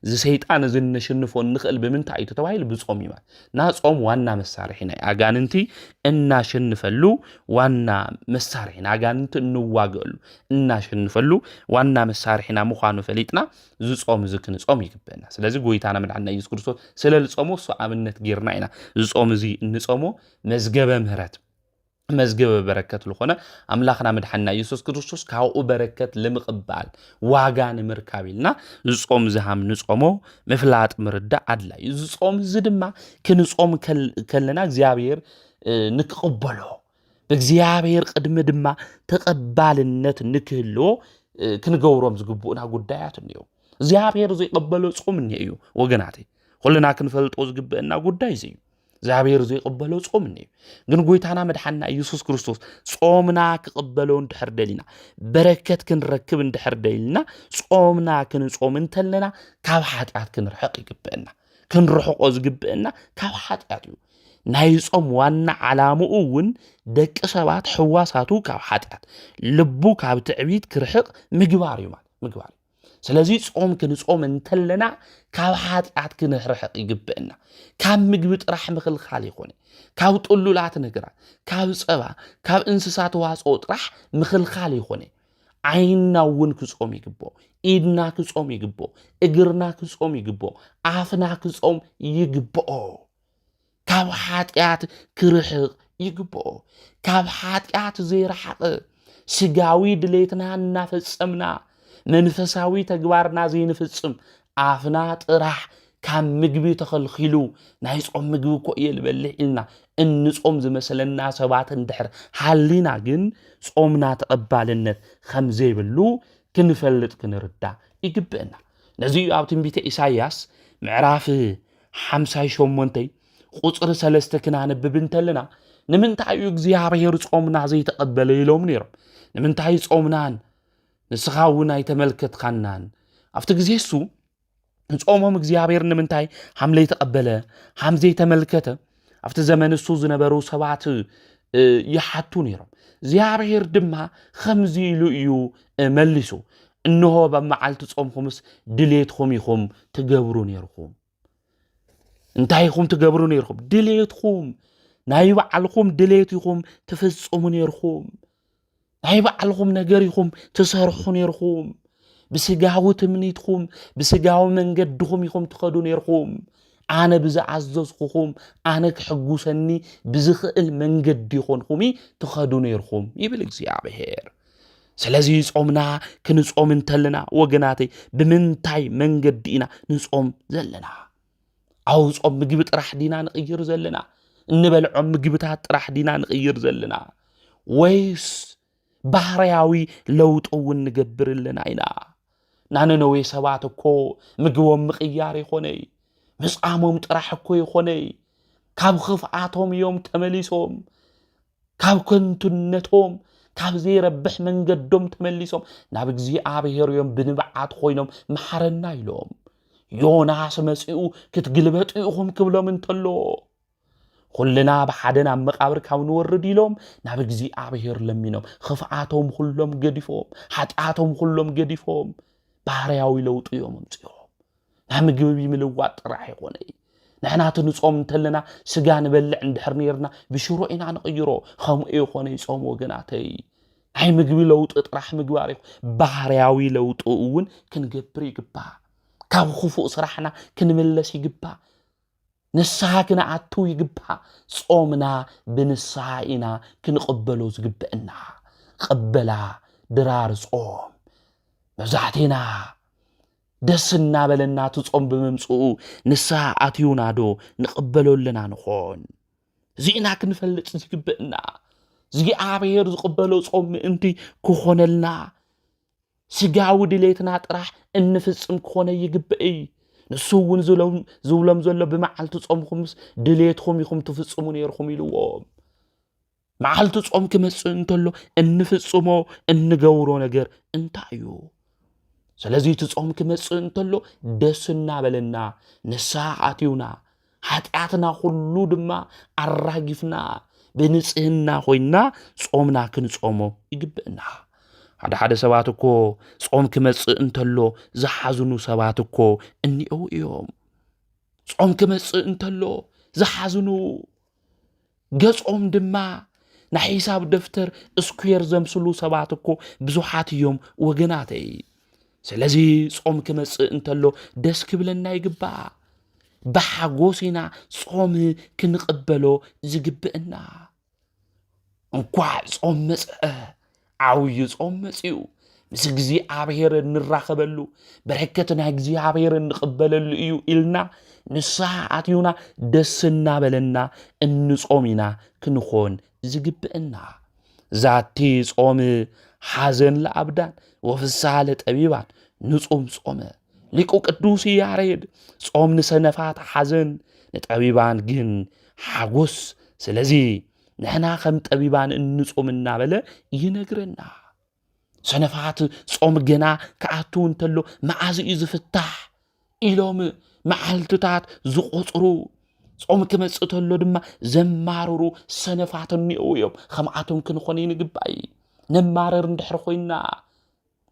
ዝሰይጣን ዝንሽንፎ ንኽእል ብምንታይ እዩ ተባሂሉ ብጾም ይማል ና ጾም ዋና መሳርሒና አጋንንቲ እናሽንፈሉ ዋና መሳርሒና አጋንንቲ እንዋገሉ እናሽንፈሉ ዋና መሳርሒና ምዃኑ ፈሊጥና ዝጾም ዝክን ጾም ይግበና ስለዚ ጎይታና መድሓና ኢየሱስ ክርስቶስ ስለልጾሙ አብነት ጌርና ኢና ዝጾም እዚ እንጾሞ መዝገበ ምህረት መዝገበ በረከት ለሆነ አምላኽና መድሓና ኢየሱስ ክርስቶስ ካው በረከት ለምቅባል ዋጋ ንምርካብልና ዝጾም ዝሃም ንጾሞ መፍላጥ ምርዳ አድላይ ዝጾም ዝድማ ክንጾም ከለና እግዚአብሔር ንክቅበሎ በእግዚአብሔር ቅድመ ድማ ተቀባልነት ንክህሎ ክንገብሮም ዝግቡና ጉዳያት ነው እግዚአብሔር ዘይቀበሎ ጾም ነው ወገናቴ ሁሉና ክንፈልጦ ዝግበና ጉዳይ እዩ እግዚአብሔር ዘይቀበለው ጾም ነው ግን ጎይታና መድሓና ኢየሱስ ክርስቶስ ጾምና ክቅበለው እንድሕር ደሊና በረከት ክንረክብ እንድሕር ደሊና ጾምና ክንጾም እንተለና ካብ ኃጢአት ክንርሕቅ ይግበአና ክንርሕቆ ዝግበአና ካብ ኃጢአት እዩ ናይ ጾም ዋና ዓላማኡውን ደቂ ሰባት ሕዋሳቱ ካብ ኃጢአት ልቡ ካብ ትዕቢት ክርሕቅ ምግባር እዩ ማለት ምግባር ስለዚ ጾም ክንጾም እንተለና ካብ ኃጢአት ክንርሕቅ ይግበአና ካብ ምግቢ ጥራሕ ምኽልኻል ይኾነ ካብ ጥሉላት ነገራት ካብ ጸባ ካብ እንስሳት ተዋጽኦ ጥራሕ ምኽልኻል ይኾነ ዓይናውን ክጾም ይግቦ ኢድና ክጾም ይግቦ እግርና ክጾም ይግቦ አፍና ክጾም ይግቦ ካብ ኃጢአት ክርሕቅ ይግቦ ካብ ኃጢአት ዘይረሓቅ ስጋዊ ድሌትና እናፈጸምና መንፈሳዊ ተግባርና ዘይንፍጽም አፍና ጥራሕ ካብ ምግቢ ተኸልኺሉ ናይ ጾም ምግቢ እኮ የልበልዕ ኢልና እንጾም ዝመሰለና ሰባት እንድሕር ሃሊና ግን ጾምና ተቀባልነት ከም ዘይብሉ ክንፈልጥ ክንርዳ ይግበአና ነዚ ኣብ ትንቢተ ኢሳይያስ ምዕራፍ 58 ቁጽሪ 3 ክናነብብ እንተለና ንምንታይ እዩ እግዚኣብሔር ጾምና ዘይተቐበለ ኢሎም ነይሮም። ንምንታይ ጾምናን ንስኻ እውን ኣይተመልከትካናን? ኣብቲ ግዜ እሱ ጾሞም እግዚኣብሔር ንምንታይ ሓምለይ ተቐበለ ሓም ዘይተመልከተ ኣብቲ ዘመን እሱ ዝነበሩ ሰባት ይሓቱ ነይሮም። እግዚኣብሔር ድማ ከምዚ ኢሉ እዩ መሊሱ፣ እንሆ በመዓልቲ ጾምኩምስ ድሌትኩም ኢኹም ትገብሩ ነይርኩም። እንታይ ኢኹም ትገብሩ ነይርኩም? ድሌትኩም ናይ ባዕልኩም ድሌት ኢኹም ትፍጽሙ ነይርኩም። ናይ ባዕልኩም ነገር ኢኹም ትሰርሑ ነይርኩም። ብስጋዊ ትምኒትኩም ብስጋዊ መንገድኩም ኢኹም ትኸዱ ነይርኩም። ኣነ ብዝኣዘዝኩኹም ኣነ ክሕጉሰኒ ብዝኽእል መንገዲ ይኾንኩሚ ትኸዱ ነይርኩም ይብል እግዚኣብሔር። ስለዚ ጾምና ክንጾም እንተለና ወገናተይ ብምንታይ መንገዲ ኢና ንጾም ዘለና? ኣው ጾም ምግቢ ጥራሕ ዲና ንቕይር ዘለና? እንበልዖም ምግብታት ጥራሕ ዲና ንቕይር ዘለና? ወይስ ባህርያዊ ለውጥ እውን ንገብር ኣለና ኢና? ናነነዌ ሰባት እኮ ምግቦም ምቕያር ይኾነይ ምጽኣሞም ጥራሕ እኮ ይኾነይ ካብ ክፍኣቶም እዮም ተመሊሶም፣ ካብ ከንቱነቶም ካብ ዘይረብሕ መንገዶም ተመሊሶም ናብ እግዚኣብሔር እዮም ብንብዓት ኮይኖም መሓረና ኢሎም። ዮናስ መጺኡ ክትግልበጡ ኢኹም ክብሎም እንተሎ ኩልና ብሓደ ናብ መቃብር ካብ ንወርድ ኢሎም ናብ እግዚኣብሔር ለሚኖም ክፍኣቶም ኩሎም ገዲፎም ሓጢኣቶም ኩሎም ገዲፎም ባህርያዊ ለውጥ እዮም ኣምጽኦም። ናብ ምግቢ ምልዋጥ ጥራሕ ይኾነይ ንሕና ንጾም እንተለና ስጋ ንበልዕ እንድሕር ነርና ብሽሮ ኢና ንቕይሮ። ከምኡ ይኾነይ ጾም ወገናተይ ናይ ምግቢ ለውጥ ጥራሕ ምግባር ይኹ ባህርያዊ ለውጥ እውን ክንገብር ይግባእ። ካብ ክፉእ ስራሕና ክንምለስ ይግባእ። ንስሓ ክንኣቱ ይግባእ። ጾምና ብንስሓ ኢና ክንቕበሎ ዝግብአና። ቀበላ ድራር ጾም መብዛሕቴና ደስ እናበለና ትጾም ብምምጽኡ ንስሓ ኣትዩና ዶ ንቕበሎ ኣለና ንኾን? እዚኢና ክንፈልጥ ዝግብአና እግዚኣብሔር ዝቕበሎ ጾም ምእንቲ ክኾነልና ስጋዊ ድሌትና ጥራሕ እንፍጽም ክኾነ ይግብእ። ንሱ እውን ዝብሎም ዘሎ ብመዓልቲ ጾምኩምስ ድሌትኩም ኢኹም ትፍጽሙ ነይርኩም ኢልዎም። መዓልቲ ጾም ክመጽእ እንተሎ እንፍጽሞ እንገብሮ ነገር እንታይ እዩ? ስለዚ እቲ ጾም ክመጽእ እንተሎ ደስ እናበለና ንስሓ ኣትዩና ሓጢኣትና ኩሉ ድማ ኣራጊፍና ብንጽህና ኮይና ጾምና ክንጾሞ ይግብአና። ሓደ ሰባት እኮ ጾም ክመጽእ እንተሎ ዝሓዝኑ ሰባት እኮ እኒአው እዮም። ጾም ክመጽእ እንተሎ ዝሓዝኑ ገጾም ድማ ናይ ሒሳብ ደፍተር እስኩዌር ዘምስሉ ሰባት እኮ ብዙሓት እዮም ወገናተይ። ስለዚ ጾም ክመጽእ እንተሎ ደስ ክብለና ይግባእ። ብሓጎስ ኢና ጾም ክንቕበሎ ዝግብአና። እንኳዕ ጾም መጽአ ዓውዪ ጾም መጺኡ ምስ እግዚኣብሔር እንራኸበሉ በረከት ናይ እግዚኣብሔር እንቕበለሉ እዩ ኢልና ንስሓ ኣትዩና ደስ እናበለና እንጾም ኢና ክንኾን ዝግብአና። ዛቲ ጾም ሓዘን ለኣብዳን ወፍስሓ ለጠቢባን ንጹም ጾመ ሊቁ ቅዱስ ያሬድ ጾም ንሰነፋት ሓዘን ንጠቢባን ግን ሓጎስ። ስለዚ ንሕና ከም ጠቢባን እንጾም እናበለ ይነግረና። ሰነፋት ጾም ገና ክኣቱ እንተሎ መዓዝ እዩ ዝፍታሕ ኢሎም መዓልትታት ዝቆጽሩ ጾም ክመጽእ ተሎ ድማ ዘማርሩ ሰነፋት እኒአው እዮም። ከምኣቶም ክንኾን ይግባእ። ነማረር እንድሕር ኮይና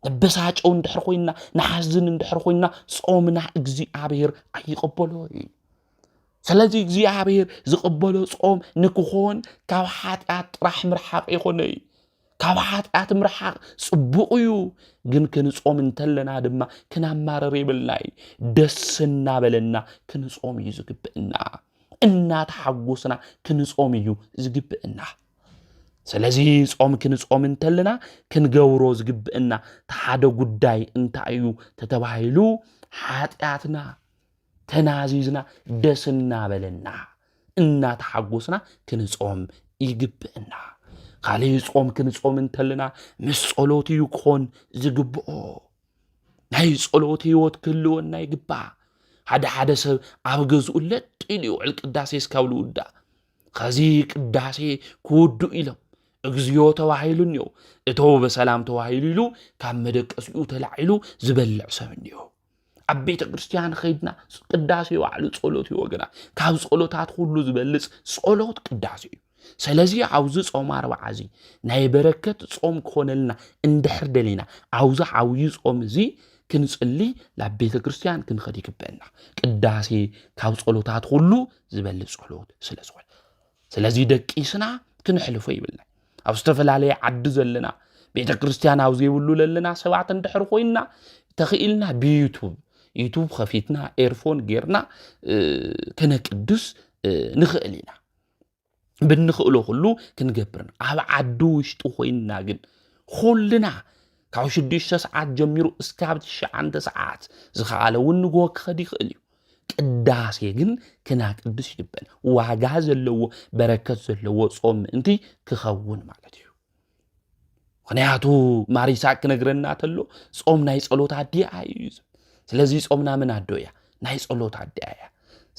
ነበሳጨው እንድሕር ኮይና ንሓዝን እንድሕር ኮይና ጾምና እግዚኣብሔር ኣይቕበሎይ። ስለዚ እግዚኣብሔር ዝቕበሎ ጾም ንክኾን ካብ ሓጢኣት ጥራሕ ምርሓቕ ይኾነይ። ካብ ሓጢኣት ምርሓቕ ጽቡቕ እዩ፣ ግን ክንጾም እንተለና ድማ ክናማረር የብልናይ። ደስ እናበለና ክንጾም እዩ ዝግብአና። እናተሓጎስና ክንጾም እዩ ዝግብአና። ስለዚ ጾም ክንጾም እንተለና ክንገብሮ ዝግብአና ተሓደ ጉዳይ እንታይ እዩ ተተባሂሉ ሓጢኣትና ተናዚዝና ደስ እናበለና እናተሓጎስና ክንጾም ይግብአና። ካልእ ጾም ክንጾም እንተለና ምስ ጸሎት እዩ ክኾን ዝግብኦ። ናይ ጸሎት ህይወት ክህልወና ይግባእ ሓደ ሰብ ኣብ ገዝኡ ለጢሉ ይውዕል ቅዳሴ እስካብ ልውዳእ ከዚ ቅዳሴ ክውዱ ኢሎም እግዚኦ ተባሂሉ እኒኦ እተው በሰላም ተባሂሉ ኢሉ ካብ መደቀሲኡ ተላዒሉ ዝበልዕ ሰብ እኒኦ ኣብ ቤተ ክርስቲያን ኸይድና ቅዳሴ ባዕሉ ጸሎት እዩ ወገና ካብ ጸሎታት ሁሉ ዝበልጽ ጸሎት ቅዳሴ እዩ ስለዚ ኣብዝ ጾም ኣርባዓዚ ናይ በረከት ጾም ክኾነልና እንድሕር ደሊና ኣብዝ ዓብይ ጾም እዚ ክንጽሊ ናብ ቤተ ክርስቲያን ክንኸድ ይግበአና ቅዳሴ ካብ ጸሎታት ሁሉ ዝበልጽ ጸሎት ስለ ዝኾነ ስለዚ ደቂስና ክንሕልፎ ይብልና ኣብ ዝተፈላለየ ዓዲ ዘለና ቤተ ክርስቲያን ኣብ ዘይብሉ ለለና ሰባት እንድሕር ኮይና ተኽኢልና ዩቱብ ከፊትና ኤርፎን ጌርና ከነቅድስ ንኽእል ኢና ብንኽእሎ ሁሉ ክንገብርና ኣብ ዓዲ ውሽጢ ኮይና ግን ኩልና ካብ 6 ሰዓት ጀሚሩ እስካብ 9 ሰዓት ዝኸኣለ እውን ንጎ ክኸድ ይኽእል እዩ ቅዳሴ ግን ክናቅድስ ይግበአና ዋጋ ዘለዎ በረከት ዘለዎ ጾም ምእንቲ ክኸውን ማለት እዩ ምክንያቱ ማሪሳቅ ክነግረና ተሎ ጾም ናይ ጸሎት ኣድያ እዩ ስለዚ ጾምና ምን ኣዶያ ናይ ጸሎት ኣድያ እያ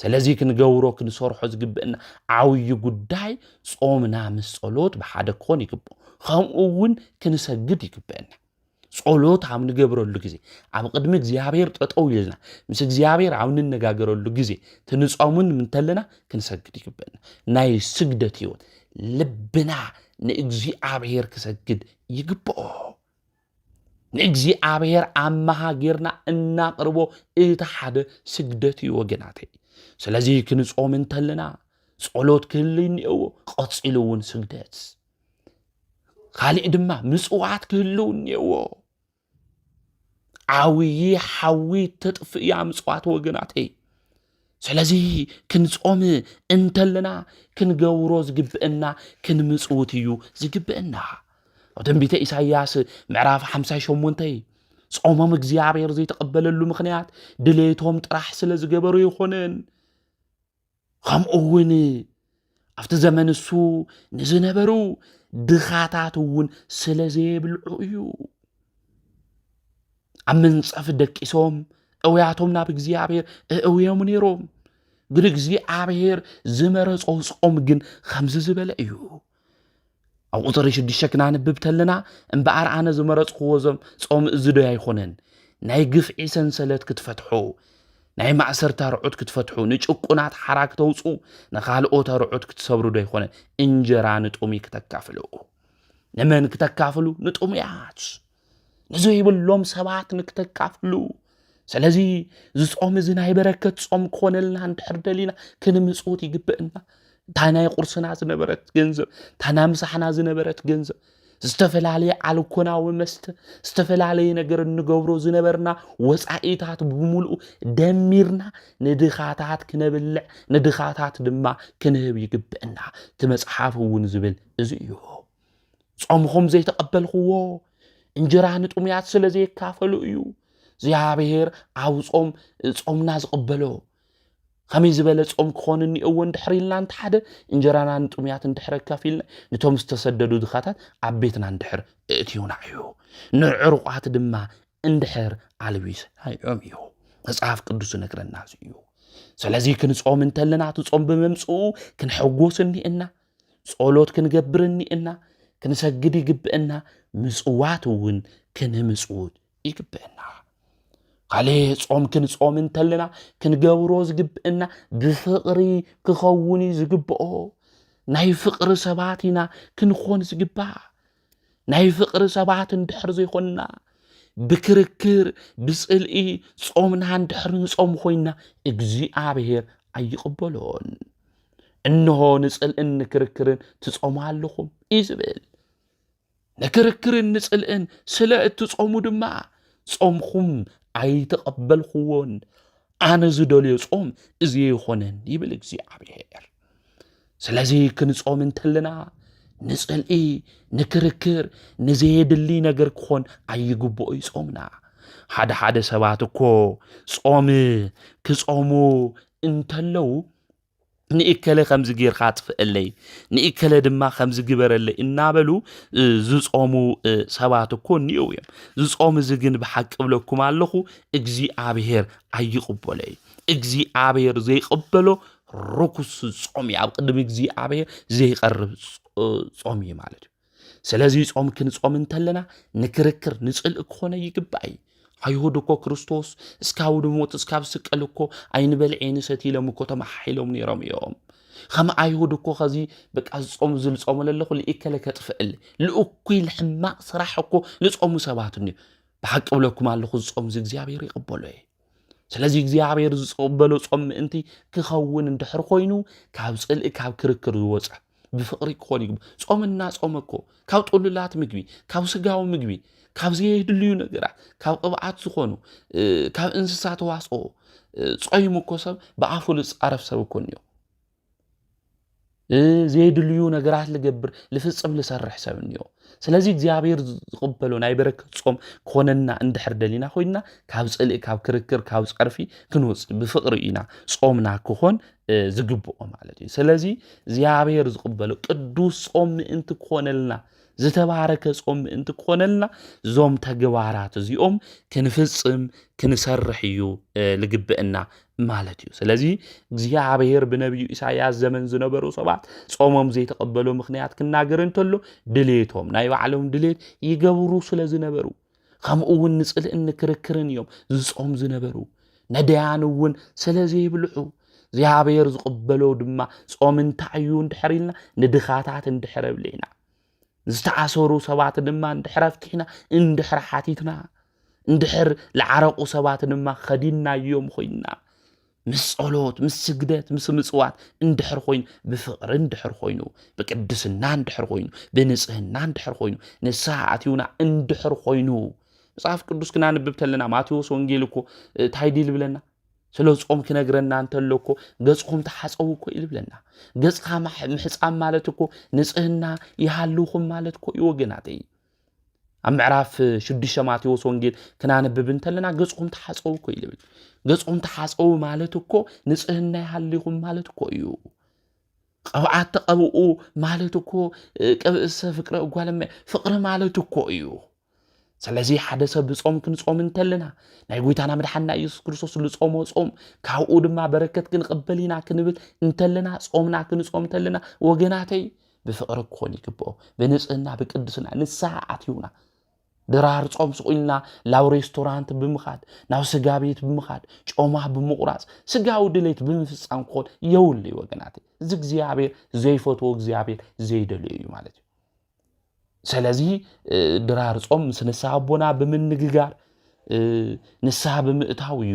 ስለዚ ክንገብሮ ክንሰርሖ ዝግበአና ዓብይ ጉዳይ ጾምና ምስ ጸሎት ብሓደ ክኾን ይግብኦ ከምኡ እውን ክንሰግድ ይግበአና ጸሎት ኣብ ንገብረሉ ግዜ ኣብ ቅድሚ እግዚአብሔር ጠጠው ኢልና ምስ እግዚአብሔር ኣብ ንነጋገረሉ ግዜ ትንጾምን ምንተለና ክንሰግድ ይግበአና ናይ ስግደት ህይወት ልብና ንእግዚአብሔር ክሰግድ ይግብኦ ንእግዚአብሔር ኣማሃ ጌርና እናቅርቦ እቲ ሓደ ስግደት እዩ ወገናተይ ስለዚ ክንጾም እንተለና ጸሎት ክህልይ እኒአዎ ቀፂሉ እውን ስግደት ካልእ ድማ ምጽዋት ክህልው እኒአዎ ዓብይ ሓዊ ተጥፍእያ ምጽዋት ወገናተይ ስለዚ ክንጾም እንተለና ክንገብሮ ዝግብአና ክንምጽውት እዩ ዝግብአና ትንቢተ ኢሳይያስ ምዕራፍ 58 ጾሞም እግዚአብሔር ዘይተቀበለሉ ምክንያት ድሌቶም ጥራሕ ስለ ዝገበሩ ይኾነን ከምኡውን ኣብቲ ዘመን እሱ ንዝነበሩ ድኻታት እውን ስለ ዘይብልዑ እዩ ኣብ ምንጸፍ ደቂሶም እውያቶም ናብ እግዚአብሔር እውዮም ነይሮም ግን እግዚአብሔር ዝመረጾ ጾም ግን ከምዚ ዝበለ እዩ ኣብ ቁጥሪ 6 ክናንብብ ተለና እምበኣር ኣነ ዝመረጽክዎ ጾም እዚ ዶ ኣይኮነን ናይ ግፍዒ ሰንሰለት ክትፈትሑ ናይ ማእሰርታ ርዑት ክትፈትሑ ንጭቁናት ሓራክ ተውፁ ንኻልኦት ርዑት ክትሰብሩ ዶ ኣይኮነን እንጀራ ንጡሚ ክተካፍሉ ንመን ክተካፍሉ ንጡምያት ንዘይብሎም ሰባት ንክተካፍሉ ስለዚ ዝጾም እዚ ናይ በረከት ጾም ክኾነልና እንድሕር ደሊና ክንምጽውት ይግብአና ታናይ ቁርስና ዝነበረት ገንዘብ ታና ምሳሕና ዝነበረት ገንዘብ ዝተፈላለዩ ኣልኮናዊ መስተ ዝተፈላለዩ ነገር እንገብሮ ዝነበርና ወጻኢታት ብሙሉኡ ደሚርና ንድኻታት ክነብልዕ ንድኻታት ድማ ክንህብ ይግብአና ትመጽሓፍ እውን ዝብል እዚ እዩ ጾምኹም ዘይተቀበልኽዎ እንጀራ ንጡምያት ስለ ዘይካፈሉ እዩ እግዚአብሔር ኣብ ጾምና ዝቅበሎ ከመይ ዝበለ ጾም ክኾን እኒአዎ እንድሕር ኢልና እንተ ሓደ እንጀራና ንጡምያት እንድሕር ካፊልና ነቶም ዝተሰደዱ ድኻታት ኣብ ቤትና እንድሕር እትዩና እዩ ንዕሩቋት ድማ እንድሕር ኣልቢስና እዮም እዩ መጽሓፍ ቅዱስ ነግረና እዩ ስለዚ ክንጾም እንተለና እቲ ጾም ብመምጽኡ ክንሕጎስ እኒአና ጸሎት ክንገብር እኒአና ክንሰግድ ይግብአና ምጽዋት እውን ክንምጽውት ይግብአና ካለይ ጾም ክንጾም እንተለና ክንገብሮ ዝግብአና ብፍቕሪ ክኸውን ዝግብኦ ናይ ፍቕሪ ሰባት ኢና ክንኾን ዝግባእ ናይ ፍቕሪ ሰባት እንድሕር ዘይኮንና ብክርክር ብጽልኢ ጾምና እንድሕር ንጾም ኮይና እግዚአብሔር ኣይቕበሎን እንሆ ንጽልእን ንክርክርን ትጾሙ ኣለኹም ይዝብል ንክርክርን ንጽልእን ስለ እትጾሙ ድማ ጾምኹም ኣይተቀበልኽዎን ኣነ ዝደልዮ ጾም እዚ ይኾነን ይብል እግዚአብሔር ስለዚ ክንጾም እንተለና ንጽልኢ ንክርክር ንዘየድሊ ነገር ክኾን ኣይግብኦ ይጾምና ሓደ ሰባት እኮ ጾም ክጾሙ እንተለው ንእከለ ከምዚ ጌርካ ጥፍአለይ ንእከለ ድማ ከምዚ ግበረለይ እናበሉ ዝጾሙ ሰባት እኮ እኒአው እዮም ዝጾም እዚ ግን ብሓቂ ብለኩም ኣለኹ እግዚአብሔር ኣይቕበሎይ እግዚአብሔር ዘይቕበሎ ርኩስ ጾም እዩ ኣብ ቅድሚ እግዚአብሔር ዘይቀርብ ጾም እዩ ማለት እዩ ስለዚ ጾም ክንጾም እንተለና ንክርክር ንጽልእ ክኾነ ይግባእ አይሁድ እኮ ክርስቶስ እስካብ ሞት እስካብ ስቀል እኮ አይንበልዒን ሰቲሎም እኮ ተማሒሎም ነይሮም እዮም ከም አይሁድ እኮ ከዚ በቃ ጾም ዝልጾም ለለኹ ለእከለ ከጥፍእል ለእኩይ ለሕማቅ ስራሕ እኮ ልጾሙ ሰባት እዩ ብሓቂ ብለኩም ኣለኹ ጾም እግዚአብሔር ይቅበሎ ስለዚ እግዚአብሔር ዝቅበሎ ጾም ምእንቲ ክኸውን እንድሕር ኮይኑ ካብ ጽልእ ካብ ክርክር ዝወጽ ብፍቅሪ ክኾን ይግባ ጾምና ጾም እኮ ካብ ጥሉላት ምግቢ ካብ ስጋው ምግቢ ካብ ዘይድልዩ ነገራት ካብ ቅብዓት ዝኾኑ ካብ እንስሳት ተዋጽኦ ጾይሙ እኮ ሰብ ብኣፉ ዝጻረፍ ሰብ እኮ ነው ዘይድልዩ ነገራት ልገብር ልፍጽም ልሰርሕ ሰብ ነው ስለዚ እግዚአብሔር ዝቅበሎ ናይ በረከት ጾም ኮነና እንድሕር ደሊና ኮይና ካብ ጽልእ ካብ ክርክር ካብ ጸርፊ ክንወጽ ብፍቅሪ ኢና ጾምና ክኾን ዝግብኦ ማለት እዩ ስለዚ እግዚአብሔር ዝቅበሎ ቅዱስ ጾም ምእንቲ ኮነልና ዝተባረከ ጾም ምእንቲ ኮነልና ዞም ተግባራት እዚኦም ክንፍጽም ክንሰርሕ እዩ ልግብእና ማለት እዩ ስለዚ እግዚአብሔር ብነብዩ ኢሳይያስ ዘመን ዝነበሩ ሰባት ጾሞም ዘይተቀበሉ ምክንያት ክናገር እንተሎ ድሌቶም ናይ ባዕሎም ድሌት ይገብሩ ስለዝነበሩ ከምኡውን ንጽልእን ክርክርን እዮም ዝጾም ዝነበሩ ነዳያን እውን ስለዘይብልዑ እግዚአብሔር ዝቅበሎ ድማ ጾም እንታይ እዩ እንድሕሪልና ንድኻታት እንድሕረብልና ዝተኣሰሩ ሰባት ድማ እንድሕር ኣፍቲሕና እንድሕር ሓቲትና እንድሕር ለዓረቁ ሰባት ድማ ኸዲና እዮም ኮይና ምስ ጸሎት ምስ ስግደት ምስ ምጽዋት እንድሕር ኮይኑ ብፍቅሪ እንድሕር ኮይኑ ብቅድስና እንድሕር ኮይኑ ብንጽህና እንድሕር ኮይኑ ንስሓ ኣትዩና እንድሕር ኮይኑ መጽሓፍ ቅዱስ ክናንብብ ተለና ማቴዎስ ወንጌል እኮ እንታይ ድል ብለና ስለ ጾም ክነግረና እንተለኮ ገጽኩም ተሓጸው እኮ ይልብለና ገጽካ ምሕጻም ማለት እኮ ንጽህና ይሃሉኹም ማለት እኮ ይወገናተይ ኣብ ምዕራፍ 6 ማቴዎስ ወንጌል ክናንብብ እንተለና ገጽኩም ተሓጸው እኮ ይልብል ገጽኩም ተሓጸው ማለት እኮ ንጽህና ይሃሉኹም ማለት እኮ እዩ ቅብዓት ተቀብኡ ማለት እኮ ቅብእሰ ፍቅረ እጓለመ ፍቅሪ ማለት እኮ እዩ ስለዚ ሓደ ሰብ ጾም ክንጾም እንተለና ናይ ጎይታና መድሓና ኢየሱስ ክርስቶስ ዝጾሞ ጾም ካብኡ ድማ በረከት ክንቅበል ኢና ክንብል እንተለና ጾምና ክንጾም እንተለና ወገናተይ ብፍቅሪ ክኾን ይግብኦ ብንጽህና ብቅድስና ንስሓ ኣትዩና ድራር ጾም ስቁልና ላብ ሬስቶራንት ብምኻድ ናብ ስጋ ቤት ብምኻድ ጮማ ብምቁራጽ ስጋው ድሌት ብምፍጻም ክኾን የውልይ ወገናተይ እዚ እግዚአብሔር ዘይፈትዎ እግዚአብሔር ዘይደልዮ እዩ ማለት እዩ ስለዚ ድራር ጾም ምስ ንስሓ ኣቦና ብምንግጋር ንስሓ ብምእታው እዩ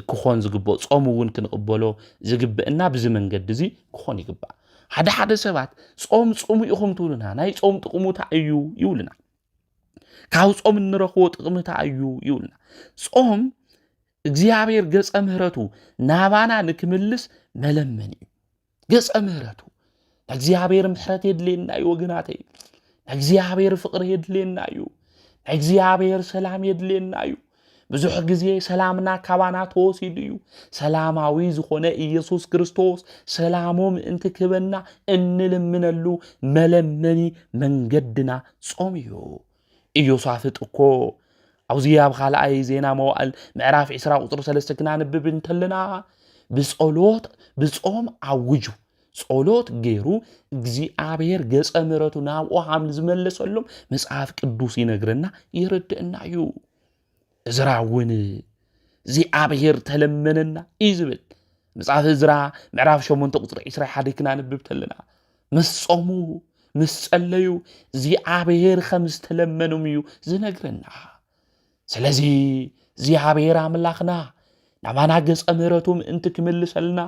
ክኾን ዝግብኦ ጾም እውን ክንቅበሎ ዝግብእና ብዚ መንገዲ እዚ ክኾን ይግባእ ሓደ ሰባት ጾም ጾም ኢኹም ትብሉና ናይ ጾም ጥቕሙታ እዩ ይብሉና ካብ ጾም እንረኽቦ ጥቕምታ እዩ ይብሉና ጾም እግዚአብሔር ገጸ ምህረቱ ናባና ንክምልስ መለመን እዩ ገጸ ምህረቱ እግዚአብሔር ምሕረት የድልየና እዩ ወገናተይ እግዚአብሔር ፍቅር የድልየና እዩ እግዚአብሔር ሰላም የድልየና እዩ ብዙሕ ግዜ ሰላምና ካባና ተወሲዱ እዩ ሰላማዊ ዝኾነ ኢየሱስ ክርስቶስ ሰላሞም እንቲ ክበና እንልምነሉ መለመኒ መንገድና ጾም እዩ ኢዮሳፍጥ እኮ ኣብዚ ኣብ ካልኣይ ዜና መዋዕል ምዕራፍ 20 ቁጥሪ 3 ክናንብብ እንተለና ብጸሎት ብጾም ኣውጁ ጸሎት ገይሩ እግዚአብሔር ገጸ ምህረቱ ናብኡ ሃምል ዝመለሰሎም መጽሐፍ ቅዱስ ይነግረና ይረድእና እዩ እዝራ እውን እግዚአብሔር ተለመነና ይዝብል መጽሐፍ እዝራ ምዕራፍ 8 ቁጥሪ 21 ክናንብብ ተለና ምስ ጾሙ ምስ ጸለዩ እግዚአብሔር ከም ዝተለመኑም እዩ ዝነግረና ስለዚ እግዚአብሔር አምላኽና ናባና ገጸ ምህረቱ ምእንቲ ክምልሰልና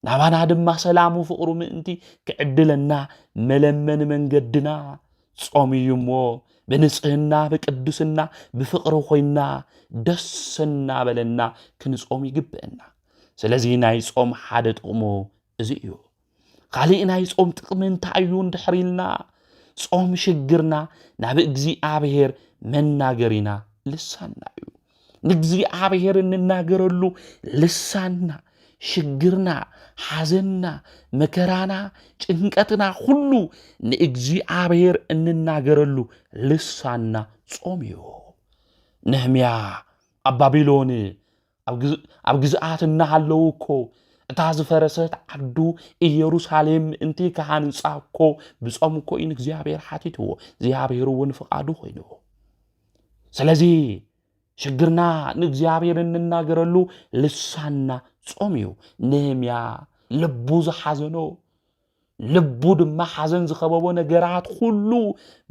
ናባና ድማ ሰላሙ ፍቅሩ ምእንቲ ክዕድለና መለመን መንገድና ጾም እዩ እሞ ብንጽህና ብቅድስና ብፍቅሪ ኮይና ደስና በለና ክንጾም ይግብአና ስለዚ ናይ ጾም ሓደ ጥቕሙ እዚ እዩ ካሊእ ናይ ጾም ጥቕሚ እንታይ እዩ እንድሕሪልና ጾም ሽግርና ናብ እግዚአብሔር መናገሪና ልሳንና እዩ ንእግዚአብሔር እንናገረሉ ልሳንና ሽግርና ሓዘንና መከራና ጭንቀትና ሁሉ ንእግዚአብሔር እንናገረሉ ልሳንና ጾም እዩ ነህምያ ኣብ ባቢሎን ኣብ ግዝኣት እናሃለዉ እኮ እታ ዝፈረሰት ዓዱ ኢየሩሳሌም እንቲ ካሃንፃ እኮ ብጾም እኮ እዩ ንእግዚአብሔር ሓቲትዎ እግዚኣብሔር እውን ፍቃዱ ኮይኑ ስለዚ ሽግርና ንእግዚአብሔር እንናገረሉ ልሳንና ጾም እዩ ነህምያ ልቡ ዝሓዘኖ ልቡ ድማ ሓዘን ዝኸበቦ ነገራት ሁሉ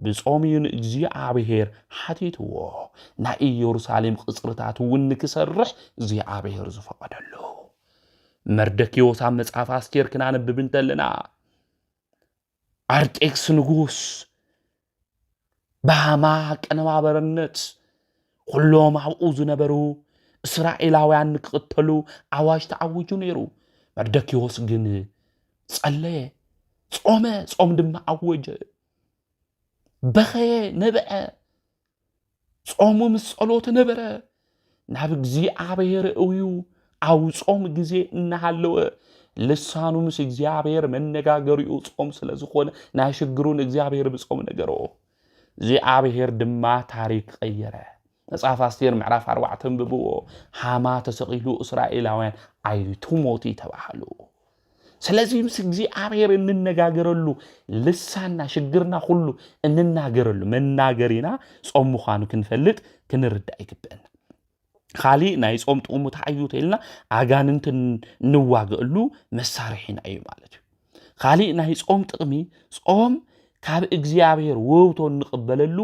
ብጾም እዩ ንእግዚአብሔር ሓቲትዎ ናይ ኢየሩሳሌም ቅጽርታት እውን ንክሰርሕ እግዚአብሔር ዝፈቀደሉ መርደኪዮስ ኣብ መጽሓፍ ኣስቴር ክናነብብ እንተለና ኣርጤክስ ንጉስ ብሃማ ቀነባበረነት ኩሎም ኣብኡ ዝነበሩ እስራኤላውያን ንክቅተሉ ኣዋጅ ተዓዊጁ ነይሩ መርደኪዮስ ግን ጸለየ ጾመ ጾም ድማ ኣወጀ በኸየ ነበዐ ጾሙ ምስ ጸሎት ነበረ ናብ እግዚአብሔር እዩ ኣብ ጾም ግዜ እናሃለወ ልሳኑ ምስ እግዚአብሔር መነጋገሪኡ ጾም ስለ ዝኾነ ናይ ሽግሩን እግዚአብሔር ብጾም ነገሮ እግዚአብሔር ድማ ታሪክ ቀየረ መጽሓፍ ኣስቴር ምዕራፍ 4 ብብዎ ሃማ ተሰቂሉ እስራኤላውያን ኣይቱሞቲ ተባሃሉ ስለዚ ምስ እግዚአብሔር እንነጋገረሉ ልሳንና ሽግርና ሁሉ እንናገረሉ መናገሪና ጾም ምዃኑ ክንፈልጥ ክንርዳእ ይግበአና ካሊ ናይ ጾም ጥቕሙ ታዩ ተይልና ኣጋንንት ንዋገእሉ መሳርሒና እዩ ማለት እዩ ካሊ ናይ ጾም ጥቕሚ ጾም ካብ እግዚአብሔር ውህብቶ ንቕበለሉ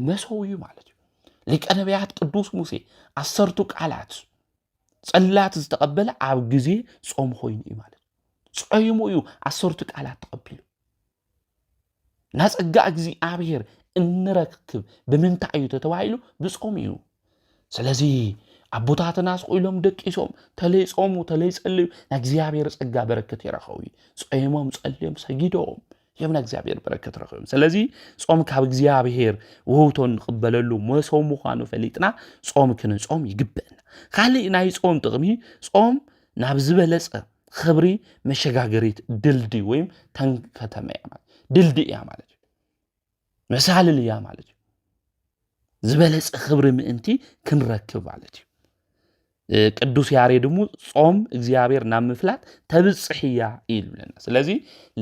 መሰው እዩ ማለት እዩ ሊቀ ነቢያት ቅዱስ ሙሴ 10 ቃላት ጸላት ዝተቀበለ ኣብ ግዜ ጾም ኮይኑ እዩ ማለት ጾይሙ እዩ 10 ቃላት ተቀቢሉ ናጸጋ እግዚአብሔር እንረክብ ብምንታይ እዩ ተባሂሉ ብጾም እዩ ስለዚ ኣቦታትና ስቆይሎም ደቂሶም ተለይጾሙ ተለይጸልዩ ንእግዚአብሔር ጸጋ በረከት ይረኸቡ ጾይሞም ጸልዮም ሰጊዶም የምና እግዚአብሔር በረከት ረኸቡ ስለዚ ጾም ካብ እግዚአብሔር ውህብቶ ንቕበለሉ መሰው ምዃኑ ፈሊጥና ጾም ክንጾም ይግበአና ካሊ ናይ ጾም ጥቕሚ ጾም ናብ ዝበለጸ خبري مشجاجريت دلدي ويم تنكتمي عمل دلدي يا مالك مسال اللي يا مالك زبالس خبري من أنتي كنركب عليك قدوس ياريد مو صوم እግዚአብሔር ናብ ምፍላት ተብጽሕያ ይልብለና ስለዚ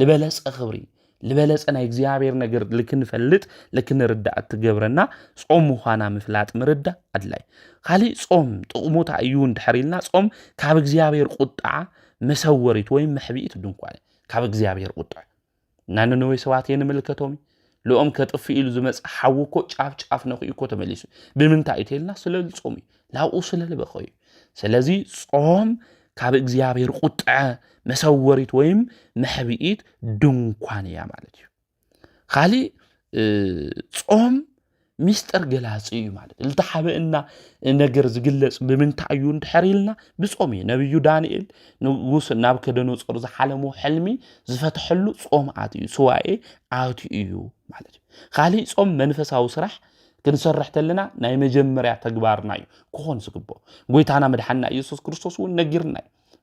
ልበለስ خبري ልበለስ ናይ እግዚአብሔር ነገር ልክንፈልጥ ልክንርዳእ ትገብረና ጾም ምዃና ምፍላጥ ምርዳ አድላይ ካሊ ጾም ጥቕሙታ እዩ እንድሕሪልና ጾም ካብ እግዚአብሔር ቁጣ መሰወሪት ወይ መሕቢት ድንኳን ካብ እግዚአብሔር ቁጣ ናነነወይ ሰዋት የንምልከቶም ለኦም ከጥፍ ኢሉ ዝመጽ ሓውኮ ጫፍ ጫፍ ነው እኮ ተመሊሱ ብምንታይ ይተልና ስለል ጾም ላው ስለል በኸይ ስለዚ ጾም ካብ እግዚአብሔር ቁጣ መሰወሪት ወይም መሕቢት ድንኳን ያ ማለት እዩ ካሊ ጾም ሚስጥር ገላጽ እዩ ማለት ልተሓበእና ነገር ዝግለጽ ብምንታይ እዩ እንድሕሪልና ብጾም ነብዩ ዳንኤል ንጉስ ናቡከደነፆር ዝሓለሙ ሕልሚ ዝፈትሐሉ ጾም ኣትዩ ስዋኤ ኣትዩ እዩ ማለት እዩ ካሊ ጾም መንፈሳዊ ስራሕ ክንሰርሕ ተለና ናይ መጀመርያ ተግባርና እዩ ክኾን ዝግቦ ጎይታና መድሓና ኢየሱስ ክርስቶስ እውን ነጊርና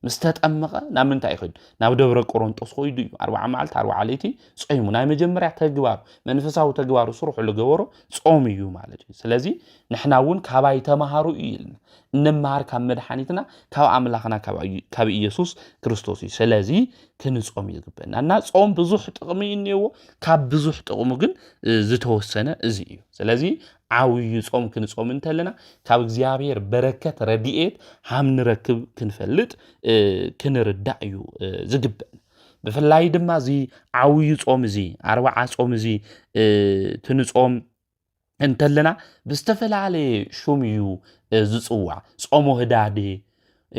مستطمقه نامنتا يخد ናብ ደብረ ቆሮንጦስ ሆይዱ 40 መዓልት 40 ለይቲ ጾይሙ ናይ መጀመርያ ተግባር መንፈሳዊ ተግባሩ ስሩሕ ለገበሮ ጾም እዩ ማለት እዩ ስለዚ ንሕና እውን ካባይ ተማሃሩ ይልና እንማር ካብ መድሓኒትና ካብ አምላኽና ካብ ኢየሱስ ክርስቶስ እዩ ስለዚ ክንጾም ይግበና እና ጾም ብዙሕ ጥቕሚ እንየዎ ካብ ብዙሕ ጥቕሙ ግን ዝተወሰነ እዚ እዩ ስለዚ ዓውይ ጾም ክንጾም እንተለና ካብ እግዚአብሔር በረከት ረድኤት ሃምንረክብ ክንፈልጥ ክንርዳእ እዩ ዝግበን ብፍላይ ድማ እዚ ዓውይ ጾም እዚ 40 ጾም እዚ ትንጾም እንተለና ብዝተፈላለየ ሹም እዩ ዝጽዋዕ ጾም ህዳዴ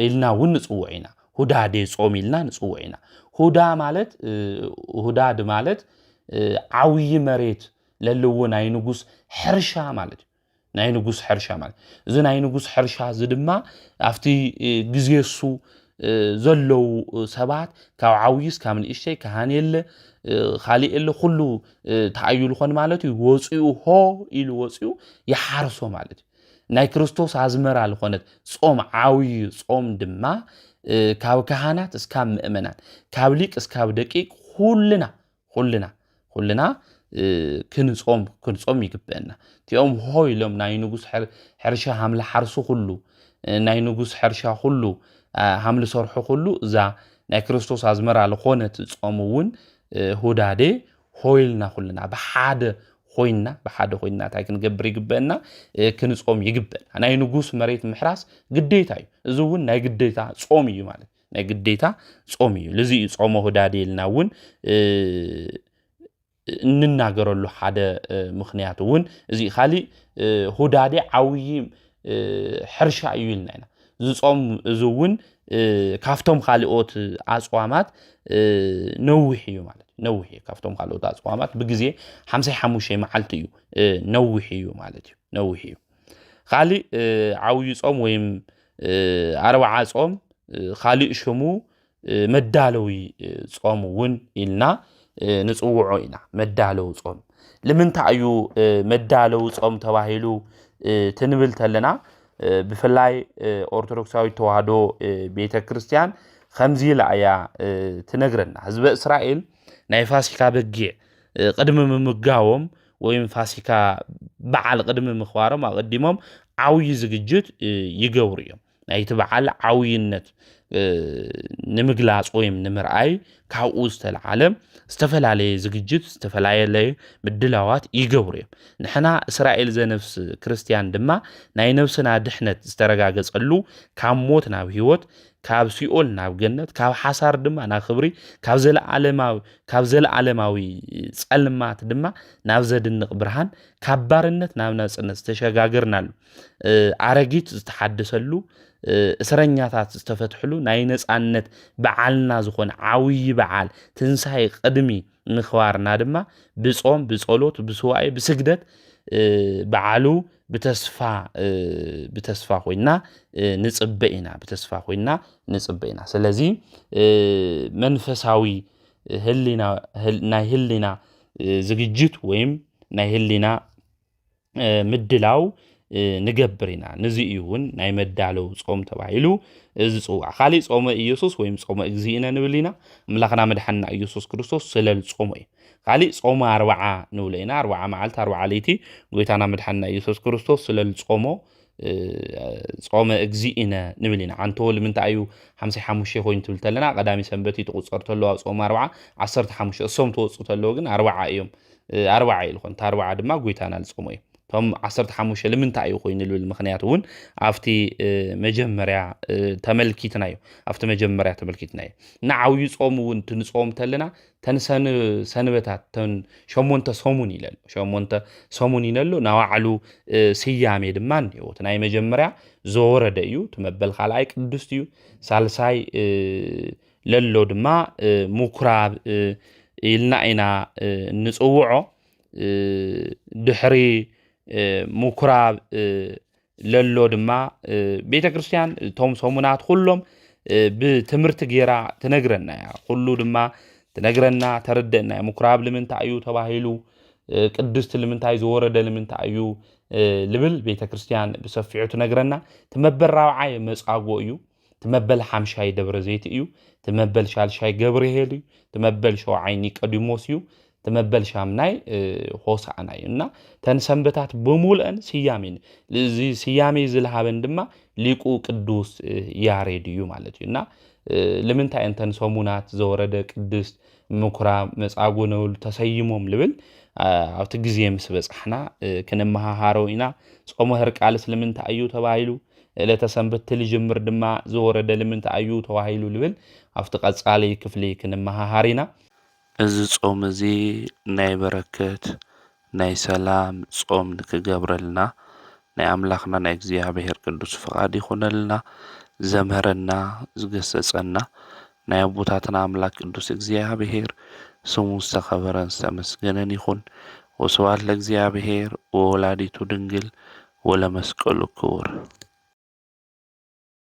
ኢልና እውን ንጽውዕና ሁዳዴ ጾም ኢልና ንጽውዕና ሁዳ ማለት ሁዳድ ማለት ዓውይ መሬት ለልዎ ናይ ንጉስ ሕርሻ ማለት ናይ ንጉስ ሕርሻ ማለት እዚ ናይ ንጉስ ሕርሻ እዚ ድማ ኣብቲ ግዜሱ ዘለው ሰባት ካብ ዓውይስ ካብ ንእሽተይ ካህን خالي كله تعيل خون مالتي وصيو هو إلى وصيو يحرسو مالتي ناي كريستوس أزمر على خونت صوم عوي صوم دما ካብ ካህናት እስካብ ምእመናን ካብ ሊቅ እስካብ ደቂቅ ኩልና ክንጾም ይግበአና እቲኦም ሆይ ኢሎም ናይ ንጉስ ሕርሻ ሃምለ ሓርሱ ኩሉ ናይ ንጉስ ሕርሻ ኩሉ ሃምለ ሰርሑ ኩሉ እዛ ናይ ክርስቶስ ኣዝመራ ዝኾነት ጾም እውን ሁዳዴ ሆይልና ኩልና ብሓደ ኮይና እንታይ ክንገብር ይግበአና ክንጾም ይግበአና ናይ ንጉስ መሬት ምሕራስ ግዴታ እዩ እዚ እውን ናይ ግዴታ ጾም እዩ ማለት ናይ ግዴታ ጾም እዩ ለዚ ጾም ሁዳዴ ኢልና እውን እንናገረሉ ሓደ ምኽንያት እውን እዚ ኻሊ ሁዳዴ ዓውይ ሕርሻ እዩ ኢልና ኢና ዝጾም እዚ እውን ካፍቶም ካልኦት ኣጽዋማት ነዊሕ እዩ ማለት ነዊሕ ካፍቶም ካልኦት ኣጽዋማት ብግዜ 55 መዓልቲ እዩ ነዊሕ እዩ ማለት እዩ ነዊሕ እዩ ኻሊ ዓውይ ጾም ወይም 40 ጾም ኻሊ ሽሙ መዳለዊ ጾም እውን ኢልና ንጽውዖ ኢና መዳለዊ ጾም ለምንታይ እዩ መዳለዊ ጾም ተባሂሉ ትንብል ተለና ብፍላይ ኦርቶዶክሳዊ ተዋህዶ ቤተክርስቲያን ከምዚ ለአያ ትነግረና ህዝበ እስራኤል ናይ ፋሲካ በጊዕ ቅድሚ ምምጋቦም ወይም ፋሲካ በዓል ቅድሚ ምኽባሮም ኣቀዲሞም ዓውይ ዝግጅት ይገብሩ እዮም ናይቲ በዓል ዓውይነት ንምግላጽ ወይም ንምርኣይ ካብኡ ዝተልዓለ ዝተፈላለዩ ዝግጅት ዝተፈላለዩ ምድላዋት ይገብሩ እዮም ንሕና እስራኤል ዘነፍስ ክርስቲያን ድማ ናይ ነፍስና ድሕነት ዝተረጋገጸሉ ካብ ሞት ናብ ህይወት ካብ ሲኦል ናብ ገነት ካብ ሓሳር ድማ ናብ ክብሪ ካብ ዘለዓለማዊ ጸልማት ድማ ናብ ዘድንቕ ብርሃን ካብ ባርነት ናብ ነጻነት ዝተሸጋገርናሉ ኣረጊት ዝተሓደሰሉ እስረኛታት ዝተፈትሕሉ ናይ ነጻነት በዓልና ዝኾነ ዓውይ በዓል ትንሳኤ ቅድሚ ምኽባርና ድማ ብጾም ብጸሎት ብስዋዕ ብስግደት በዓሉ ብተስፋ ኮይና ንጽበኢና ስለዚ መንፈሳዊ ናይ ህሊና ዝግጅት ወይም ናይ ህሊና ምድላው ንገብርና ነዚ እውን ናይ መዳለው ጾም ተባሂሉ ዝጽዋዕ ኻሊ ጾመ ኢየሱስ ወይም ጾመ እግዚእነ ንብሊና አምላኽና መድኃኒና ኢየሱስ ክርስቶስ ስለል ጾመ እዩ ኻሊ ጾመ 40 ንብለና 40 መዓልቲ 40 ለይቲ ጎይታና መድኃኒና ኢየሱስ ክርስቶስ ስለል ጾሞ ጾመ እግዚእነ ንብሊና አንቶ ለምንታይ እዩ 55 ኮይኑ ትብል ተለና ቀዳሚ ሰንበት ይትቁጸር ተሎ ጾመ 40 15 እሶም ተወጽኡ ተሎ ግን 40 እዮም 40 ኢልኾን 40 ድማ ጎይታና ልጾመ እዩ ቶም 15 ለምንታይ እዩ ኮይኑ ልብል ምኽንያት እውን ኣፍቲ መጀመርያ ተመልኪትናዮ ንዓውይ ጾም እውን ትንጾም ተለና ተንሰን ሰንበታት ተን ሸሞንተ ሰሙን ይነሎ ናዋዕሉ ስያሜ ድማ እንዲሁ ናይ መጀመርያ ዘወረደ እዩ ትመበል ካልኣይ ቅዱስ እዩ ሳልሳይ ለሎ ድማ ምኩራብ ኢልና ኢና ንጽውዖ ድሕሪ ምኩራብ ለሎ ድማ ቤተክርስቲያን ቶም ሰሙናት ኩሎም ብትምህርቲ ጌራ ትነግረና ኩሉ ድማ ትነግረና ተረደና ምኩራብ ለምንታይ እዩ ተባሂሉ ቅዱስ ለምንታይ ዘወረደ ለምንታይ እዩ ልብል ቤተክርስቲያን ብሰፊዑ ትነግረና ትመበል ራብዓይ መጻጎ እዩ ትመበል ሓምሻይ ደብረ ዘይት እዩ ትመበል ሻልሻይ ገብርሄል እዩ ትመበል ሸውዓይ ኒቆዲሞስ እዩ ትመበል ሻምናይ ሆሳዕና እና ተንሰንበታት በሙሉን ስያሜን ለዚ ስያሜ ዝልሃበን ድማ ሊቁ ቅዱስ ያሬድ እዩ ማለት እዩ እና ለምንታይ እንተን ሰሙናት ዘወረደ ቅዱስ ምኩራብ መጻጎ ነው ተሰይሞም ልብል ኣብቲ ግዜ ምስ በጽሕና ከነመሃሃረው ኢና ጾመ ህርቃልስ ለምንታይ እዩ ተባሂሉ ለተሰንበት ልጅምር ድማ ዘወረደ ለምንታይ እዩ ተባሂሉ ልብል ኣብቲ ቀጻሊ ክፍሊ ከነመሃሃሪና እዚ ጾም እዚ ናይ በረከት ናይ ሰላም ጾም ንክገብረልና ናይ አምላኽና ናይ እግዚአብሔር ቅዱስ ፈቃድ ይኹነልና ዘምረና ዝገሰጸና ናይ አቦታትና አምላክ ቅዱስ እግዚአብሔር ስሙ ዝተኸበረን ዝተመስገነን ይኹን ወስብሐት ለእግዚአብሔር ወወላዲቱ ድንግል ወለመስቀሉ ክቡር